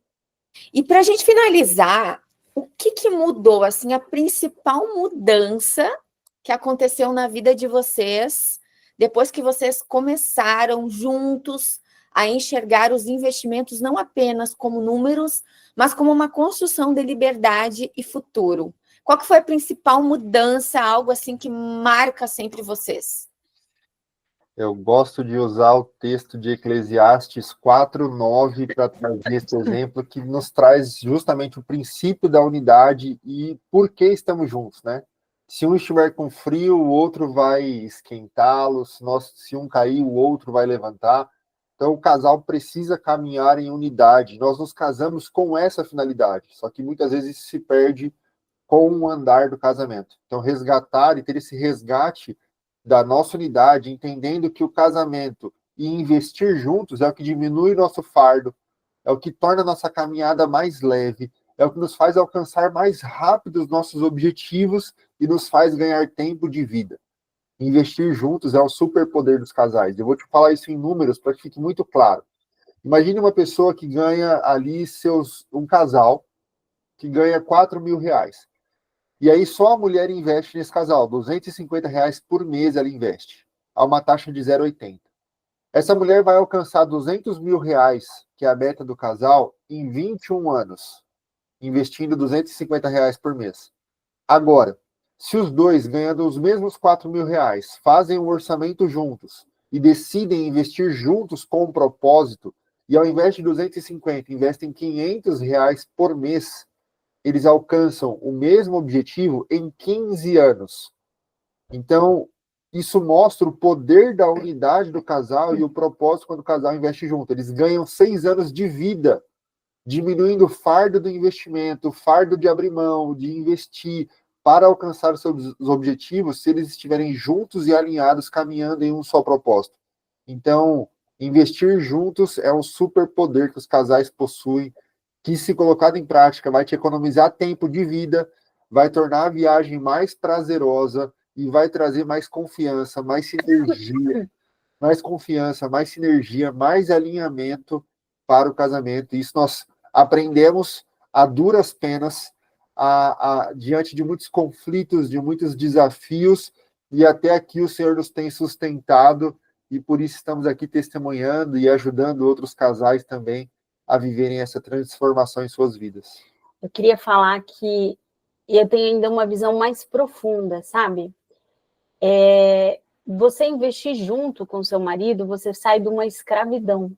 E para a gente finalizar, o que mudou, assim, a principal mudança que aconteceu na vida de vocês, depois que vocês começaram juntos a enxergar os investimentos não apenas como números, mas como uma construção de liberdade e futuro? Qual que foi a principal mudança, algo assim que marca sempre vocês?
Eu gosto de usar o texto de Eclesiastes 4:9 para trazer esse exemplo que nos traz justamente o princípio da unidade e por que estamos juntos, né? Se um estiver com frio, o outro vai esquentá-lo, se um cair, o outro vai levantar. Então, o casal precisa caminhar em unidade. Nós nos casamos com essa finalidade, só que muitas vezes isso se perde com o andar do casamento. Então, resgatar e ter esse resgate da nossa unidade, entendendo que o casamento e investir juntos é o que diminui nosso fardo, é o que torna a nossa caminhada mais leve, é o que nos faz alcançar mais rápido os nossos objetivos e nos faz ganhar tempo de vida. Investir juntos é o superpoder dos casais. Eu vou te falar isso em números para que fique muito claro. Imagine uma pessoa que ganha ali um casal que ganha R$ 4.000. E aí só a mulher investe nesse casal, R$ 250 por mês ela investe, a uma taxa de 0,80. Essa mulher vai alcançar R$ 200.000, que é a meta do casal, em 21 anos, investindo R$ 250 por mês. Agora, se os dois, ganhando os mesmos R$ 4.000, fazem um orçamento juntos e decidem investir juntos com um propósito, e ao invés de 250, investem R$ 500 por mês, eles alcançam o mesmo objetivo em 15 anos. Então, isso mostra o poder da unidade do casal e o propósito quando o casal investe junto. Eles ganham 6 anos de vida, diminuindo o fardo do investimento, o fardo de abrir mão, de investir para alcançar os seus objetivos, se eles estiverem juntos e alinhados, caminhando em um só propósito. Então, investir juntos é um superpoder que os casais possuem, que, se colocado em prática, vai te economizar tempo de vida, vai tornar a viagem mais prazerosa e vai trazer mais confiança, mais sinergia, mais alinhamento para o casamento. Isso nós aprendemos a duras penas, diante de muitos conflitos, de muitos desafios, e até aqui o Senhor nos tem sustentado, e por isso estamos aqui testemunhando e ajudando outros casais também a viverem essa transformação em suas vidas.
Eu queria falar que eu tenho ainda uma visão mais profunda, sabe? Você investir junto com seu marido, você sai de uma escravidão,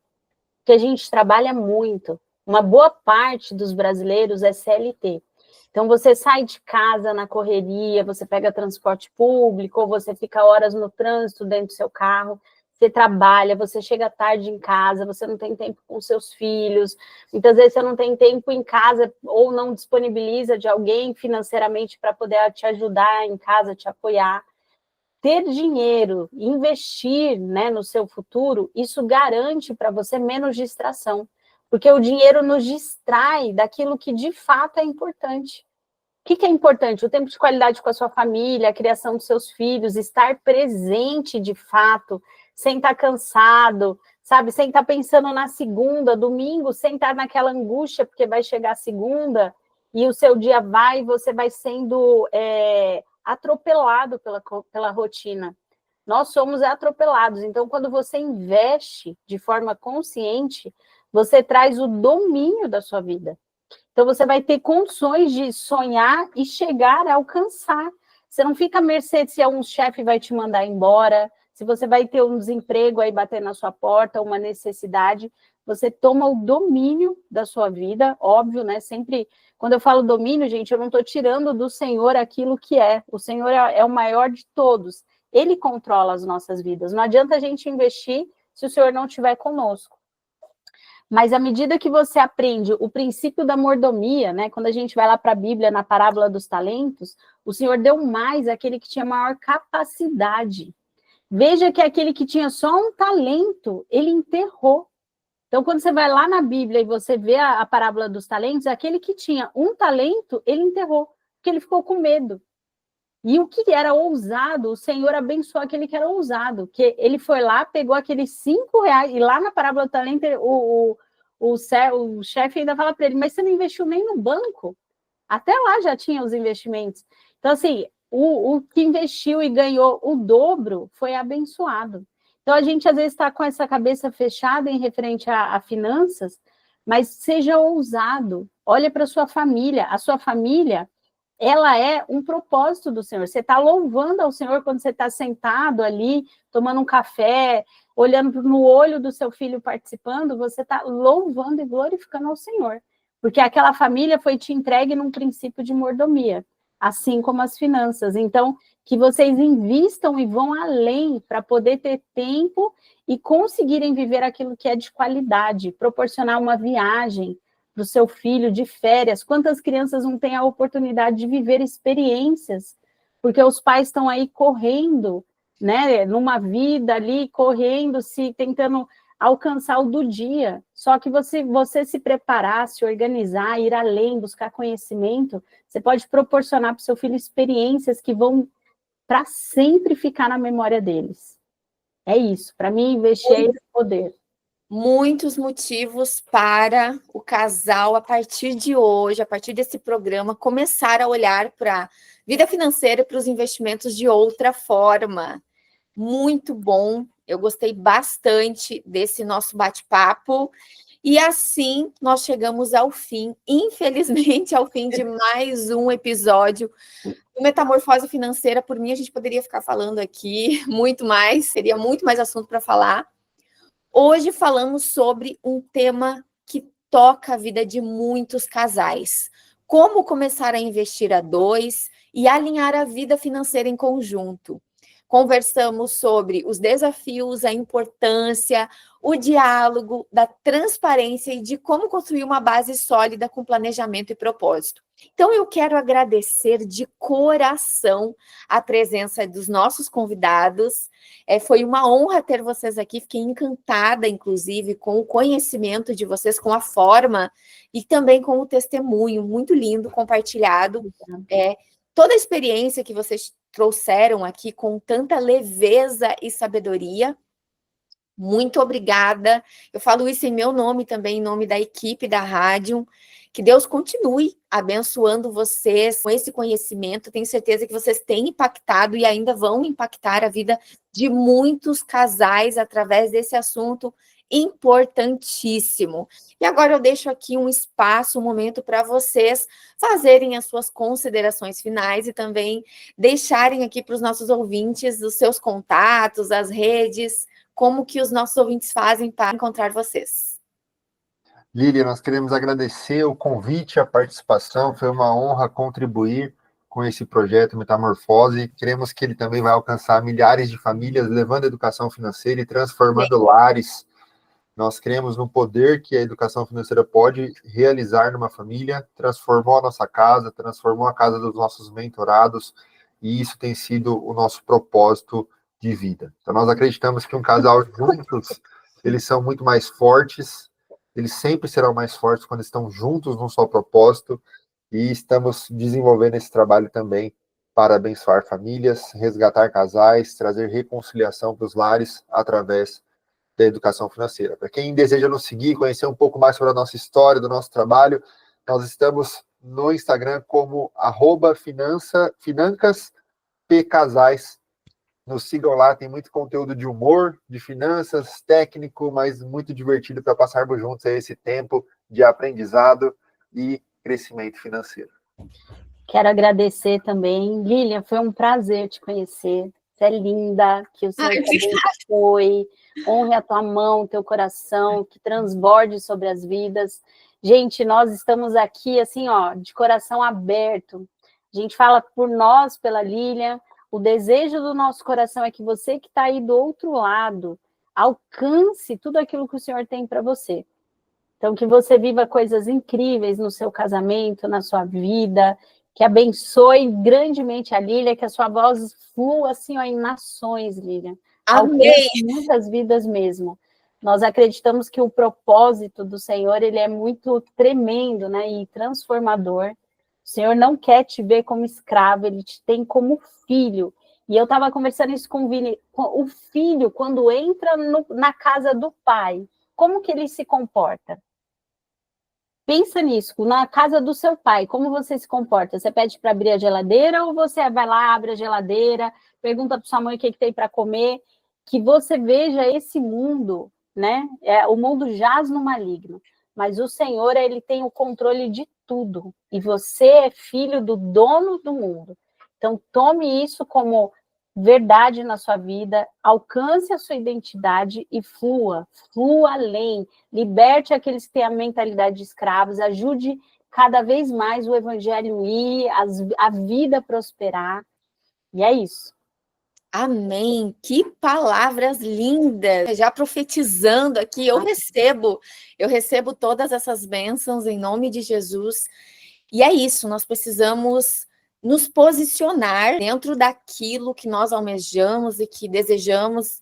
que a gente trabalha muito. Uma boa parte dos brasileiros é CLT. Então, você sai de casa na correria, você pega transporte público, ou você fica horas no trânsito dentro do seu carro, você trabalha, você chega tarde em casa, você não tem tempo com seus filhos, muitas vezes você não tem tempo em casa ou não disponibiliza de alguém financeiramente para poder te ajudar em casa, te apoiar. Ter dinheiro, investir, né, no seu futuro, isso garante para você menos distração, porque o dinheiro nos distrai daquilo que de fato é importante. O que é importante? O tempo de qualidade com a sua família, a criação dos seus filhos, estar presente de fato, sem estar cansado, sabe? Sem estar pensando na segunda, domingo, sem estar naquela angústia, porque vai chegar a segunda e o seu dia vai e você vai sendo atropelado pela rotina. Nós somos atropelados. Então, quando você investe de forma consciente, você traz o domínio da sua vida. Então, você vai ter condições de sonhar e chegar a alcançar. Você não fica à mercê se um chefe vai te mandar embora, se você vai ter um desemprego aí bater na sua porta, uma necessidade. Você toma o domínio da sua vida, óbvio, né? Sempre, quando eu falo domínio, gente, eu não estou tirando do Senhor aquilo que é. O Senhor é o maior de todos. Ele controla as nossas vidas. Não adianta a gente investir se o Senhor não estiver conosco. Mas à medida que você aprende o princípio da mordomia, né? Quando a gente vai lá para a Bíblia, na parábola dos talentos, o Senhor deu mais àquele que tinha maior capacidade. Veja que aquele que tinha só um talento, ele enterrou. Então, quando você vai lá na Bíblia e você vê a parábola dos talentos, aquele que tinha um talento, ele enterrou, porque ele ficou com medo. E o que era ousado, o Senhor abençoou aquele que era ousado, que ele foi lá, pegou aqueles R$5, e lá na parábola do talento, o chefe ainda fala para ele, mas você não investiu nem no banco? Até lá já tinha os investimentos. Então, assim, o que investiu e ganhou o dobro foi abençoado. Então, a gente às vezes está com essa cabeça fechada em referente a finanças, mas seja ousado, olha para a sua família ela é um propósito do Senhor. Você está louvando ao Senhor quando você está sentado ali, tomando um café, olhando no olho do seu filho participando, você está louvando e glorificando ao Senhor. Porque aquela família foi te entregue num princípio de mordomia, assim como as finanças. Então, que vocês invistam e vão além para poder ter tempo e conseguirem viver aquilo que é de qualidade, proporcionar uma viagem para o seu filho de férias. Quantas crianças não têm a oportunidade de viver experiências? Porque os pais estão aí correndo, né, numa vida ali, correndo, se tentando alcançar o do dia. Só que você se preparar, se organizar, ir além, buscar conhecimento, você pode proporcionar para o seu filho experiências que vão para sempre ficar na memória deles. É isso. Para mim, investir é esse poder.
Muitos motivos para o casal, a partir de hoje, a partir desse programa, começar a olhar para a vida financeira e para os investimentos de outra forma. Muito bom, eu gostei bastante desse nosso bate-papo. E assim nós chegamos ao fim, infelizmente, ao fim de mais um episódio do Metamorfose Financeira. Por mim, a gente poderia ficar falando aqui muito mais, seria muito mais assunto para falar. Hoje falamos sobre um tema que toca a vida de muitos casais. Como começar a investir a dois e alinhar a vida financeira em conjunto. Conversamos sobre os desafios, a importância, o diálogo, da transparência e de como construir uma base sólida com planejamento e propósito. Então, eu quero agradecer de coração a presença dos nossos convidados. Foi uma honra ter vocês aqui, fiquei encantada, inclusive, com o conhecimento de vocês, com a forma e também com o testemunho muito lindo compartilhado. Toda a experiência que vocês trouxeram aqui com tanta leveza e sabedoria. Muito obrigada. Eu falo isso em meu nome também, em nome da equipe da rádio. Que Deus continue abençoando vocês com esse conhecimento. Tenho certeza que vocês têm impactado e ainda vão impactar a vida de muitos casais através desse assunto importantíssimo. E agora eu deixo aqui um espaço, um momento para vocês fazerem as suas considerações finais e também deixarem aqui para os nossos ouvintes os seus contatos, as redes, como que os nossos ouvintes fazem para encontrar vocês.
Lília, nós queremos agradecer o convite, a participação, foi uma honra contribuir com esse projeto Metamorfose. Queremos que ele também vai alcançar milhares de famílias, levando a educação financeira e transformando lares. Nós cremos no poder que a educação financeira pode realizar numa família, transformou a nossa casa, transformou a casa dos nossos mentorados, e isso tem sido o nosso propósito de vida. Então, nós acreditamos que um casal juntos, eles são muito mais fortes, eles sempre serão mais fortes quando estão juntos num só propósito, e estamos desenvolvendo esse trabalho também para abençoar famílias, resgatar casais, trazer reconciliação para os lares através da educação financeira. Para quem deseja nos seguir, conhecer um pouco mais sobre a nossa história, do nosso trabalho, nós estamos no Instagram como @financaspcasais. Nos sigam lá, tem muito conteúdo de humor, de finanças, técnico, mas muito divertido para passarmos juntos a esse tempo de aprendizado e crescimento financeiro.
Quero agradecer também. Lilian, foi um prazer te conhecer. Você é linda, que o Senhor te abençoe, honre a tua mão, teu coração, que transborde sobre as vidas. Gente, nós estamos aqui, assim, ó, de coração aberto. A gente fala por nós, pela Lilian. O desejo do nosso coração é que você que está aí do outro lado alcance tudo aquilo que o Senhor tem para você. Então, que você viva coisas incríveis no seu casamento, na sua vida, que abençoe grandemente a Lília, que a sua voz flua assim, ó, em nações, Lília.
Amém.
Muitas vidas mesmo. Nós acreditamos que o propósito do Senhor, ele é muito tremendo, né, e transformador. O Senhor não quer te ver como escravo, ele te tem como filho. E eu estava conversando isso com o Vini. O filho, quando entra na casa do pai, como que ele se comporta? Pensa nisso, na casa do seu pai, como você se comporta? Você pede para abrir a geladeira ou você vai lá, abre a geladeira, pergunta para sua mãe o que tem para comer? Que você veja esse mundo, né? O mundo jaz no maligno. mas o Senhor, ele tem o controle de tudo, e você é filho do dono do mundo. Então, tome isso como verdade na sua vida, alcance a sua identidade e flua além, liberte aqueles que têm a mentalidade de escravos, ajude cada vez mais o evangelho ir, a vida prosperar, e é isso.
Amém, que palavras lindas, já profetizando aqui, eu recebo todas essas bênçãos em nome de Jesus, e é isso, nós precisamos nos posicionar dentro daquilo que nós almejamos e que desejamos,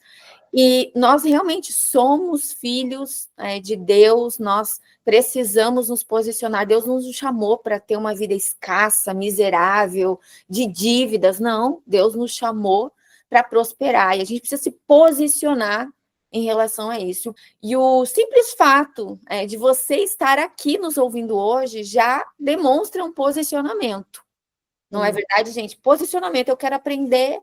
e nós realmente somos filhos de Deus, nós precisamos nos posicionar. Deus não nos chamou para ter uma vida escassa, miserável, de dívidas, não. Deus nos chamou para prosperar, e a gente precisa se posicionar em relação a isso. E o simples fato de você estar aqui nos ouvindo hoje já demonstra um posicionamento. Não é verdade, gente? Posicionamento, eu quero aprender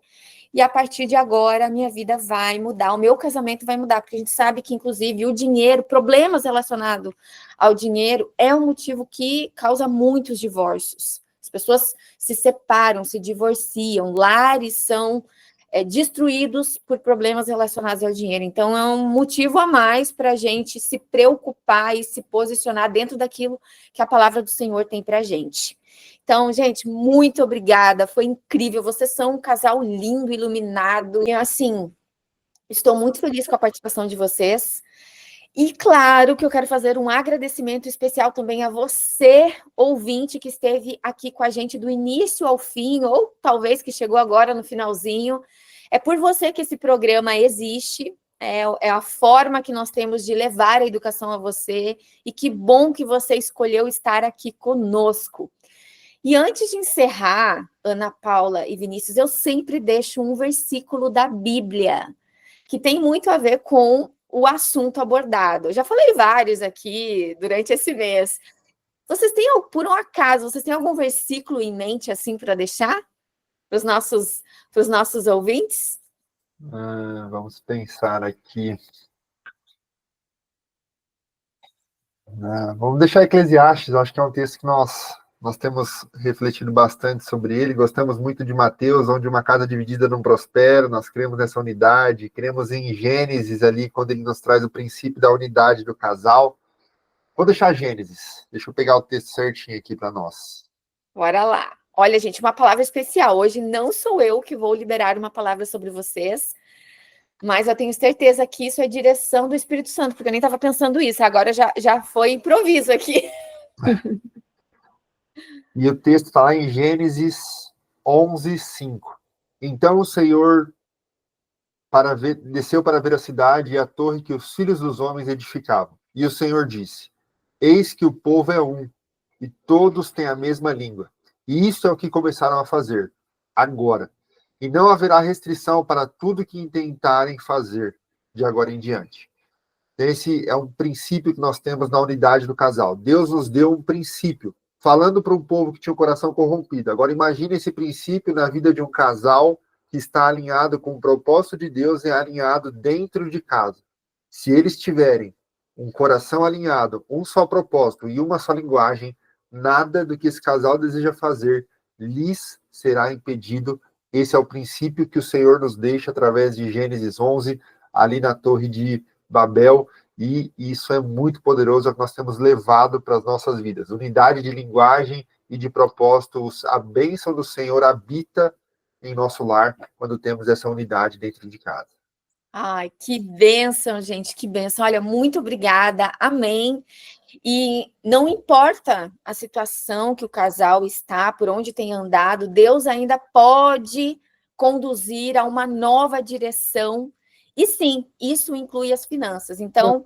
e a partir de agora a minha vida vai mudar, o meu casamento vai mudar, porque a gente sabe que, inclusive, o dinheiro, problemas relacionados ao dinheiro é um motivo que causa muitos divórcios. As pessoas se separam, se divorciam, lares são destruídos por problemas relacionados ao dinheiro. Então, é um motivo a mais para a gente se preocupar e se posicionar dentro daquilo que a palavra do Senhor tem para a gente. Então, gente, muito obrigada, foi incrível, vocês são um casal lindo, iluminado, e assim, estou muito feliz com a participação de vocês, e claro que eu quero fazer um agradecimento especial também a você, ouvinte, que esteve aqui com a gente do início ao fim, ou talvez que chegou agora no finalzinho, é por você que esse programa existe, é a forma que nós temos de levar a educação a você, e que bom que você escolheu estar aqui conosco. E antes de encerrar, Ana Paula e Vinícius, eu sempre deixo um versículo da Bíblia, que tem muito a ver com o assunto abordado. Eu já falei vários aqui durante esse mês. Vocês têm, por um acaso, vocês têm algum versículo em mente assim para deixar para os nossos ouvintes?
Vamos pensar aqui. Vamos deixar Eclesiastes, acho que é um texto que nós temos refletido bastante sobre ele, gostamos muito de Mateus, onde uma casa dividida não prospera, nós cremos nessa unidade, cremos em Gênesis ali, quando ele nos traz o princípio da unidade do casal. Vou deixar Gênesis, deixa eu pegar o texto certinho aqui para nós.
Bora lá. Olha, gente, uma palavra especial. Hoje não sou eu que vou liberar uma palavra sobre vocês, mas eu tenho certeza que isso é direção do Espírito Santo, porque eu nem estava pensando isso, agora já foi improviso aqui.
E o texto está lá em Gênesis 11:5. Então o Senhor desceu para ver a cidade e a torre que os filhos dos homens edificavam. E o Senhor disse: Eis que o povo é um, e todos têm a mesma língua. E isso é o que começaram a fazer, agora. E não haverá restrição para tudo que intentarem fazer, de agora em diante. Esse é um princípio que nós temos na unidade do casal. Deus nos deu um princípio, falando para um povo que tinha o coração corrompido. Agora imagine esse princípio na vida de um casal que está alinhado com o propósito de Deus e alinhado dentro de casa. Se eles tiverem um coração alinhado, um só propósito e uma só linguagem, nada do que esse casal deseja fazer lhes será impedido. Esse é o princípio que o Senhor nos deixa através de Gênesis 11, ali na Torre de Babel, e isso é muito poderoso, é o que nós temos levado para as nossas vidas. Unidade de linguagem e de propósitos, a bênção do Senhor habita em nosso lar quando temos essa unidade dentro de casa.
Ai, que bênção, gente, que bênção. Olha, muito obrigada, amém. E não importa a situação que o casal está, por onde tem andado, Deus ainda pode conduzir a uma nova direção. E sim, isso inclui as finanças. Então,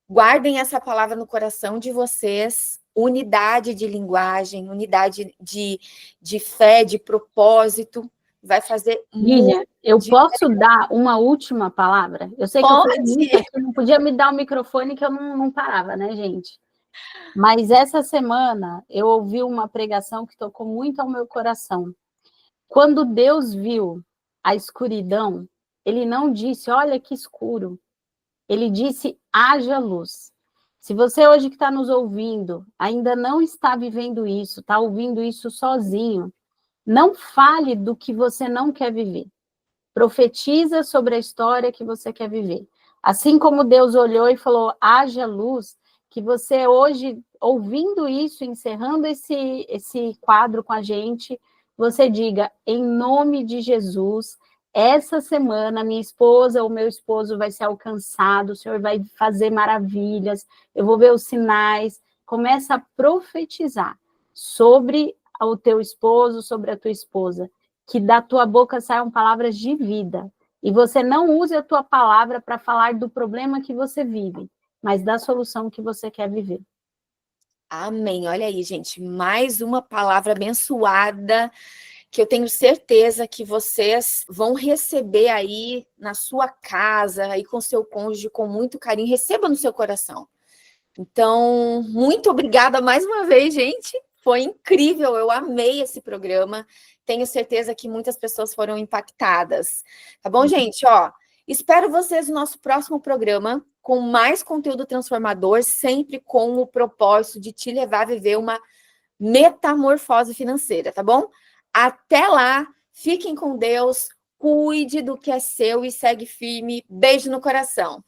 guardem essa palavra no coração de vocês, unidade de linguagem, unidade de fé, de propósito, vai fazer
Lília, eu posso dar uma última palavra? Eu sei que eu falei muito aqui, não podia me dar o microfone que eu não parava, né, gente? Mas essa semana eu ouvi uma pregação que tocou muito ao meu coração. Quando Deus viu a escuridão, ele não disse, olha que escuro. Ele disse, haja luz. Se você hoje que está nos ouvindo ainda não está vivendo isso, está ouvindo isso sozinho, não fale do que você não quer viver. Profetiza sobre a história que você quer viver. Assim como Deus olhou e falou, haja luz, que você hoje, ouvindo isso, encerrando esse quadro com a gente, você diga, em nome de Jesus, essa semana minha esposa ou meu esposo vai ser alcançado, o Senhor vai fazer maravilhas, eu vou ver os sinais. Começa a profetizar sobre o teu esposo, sobre a tua esposa, que da tua boca saiam palavras de vida, e você não use a tua palavra para falar do problema que você vive, mas da solução que você quer viver.
Amém. Olha aí, gente, mais uma palavra abençoada, que eu tenho certeza que vocês vão receber aí na sua casa, aí com seu cônjuge, com muito carinho, receba no seu coração. Então, muito obrigada mais uma vez, gente. Foi incrível, eu amei esse programa. Tenho certeza que muitas pessoas foram impactadas. Tá bom, gente? Ó, espero vocês no nosso próximo programa com mais conteúdo transformador, sempre com o propósito de te levar a viver uma metamorfose financeira, tá bom? Até lá, fiquem com Deus, cuide do que é seu e segue firme. Beijo no coração.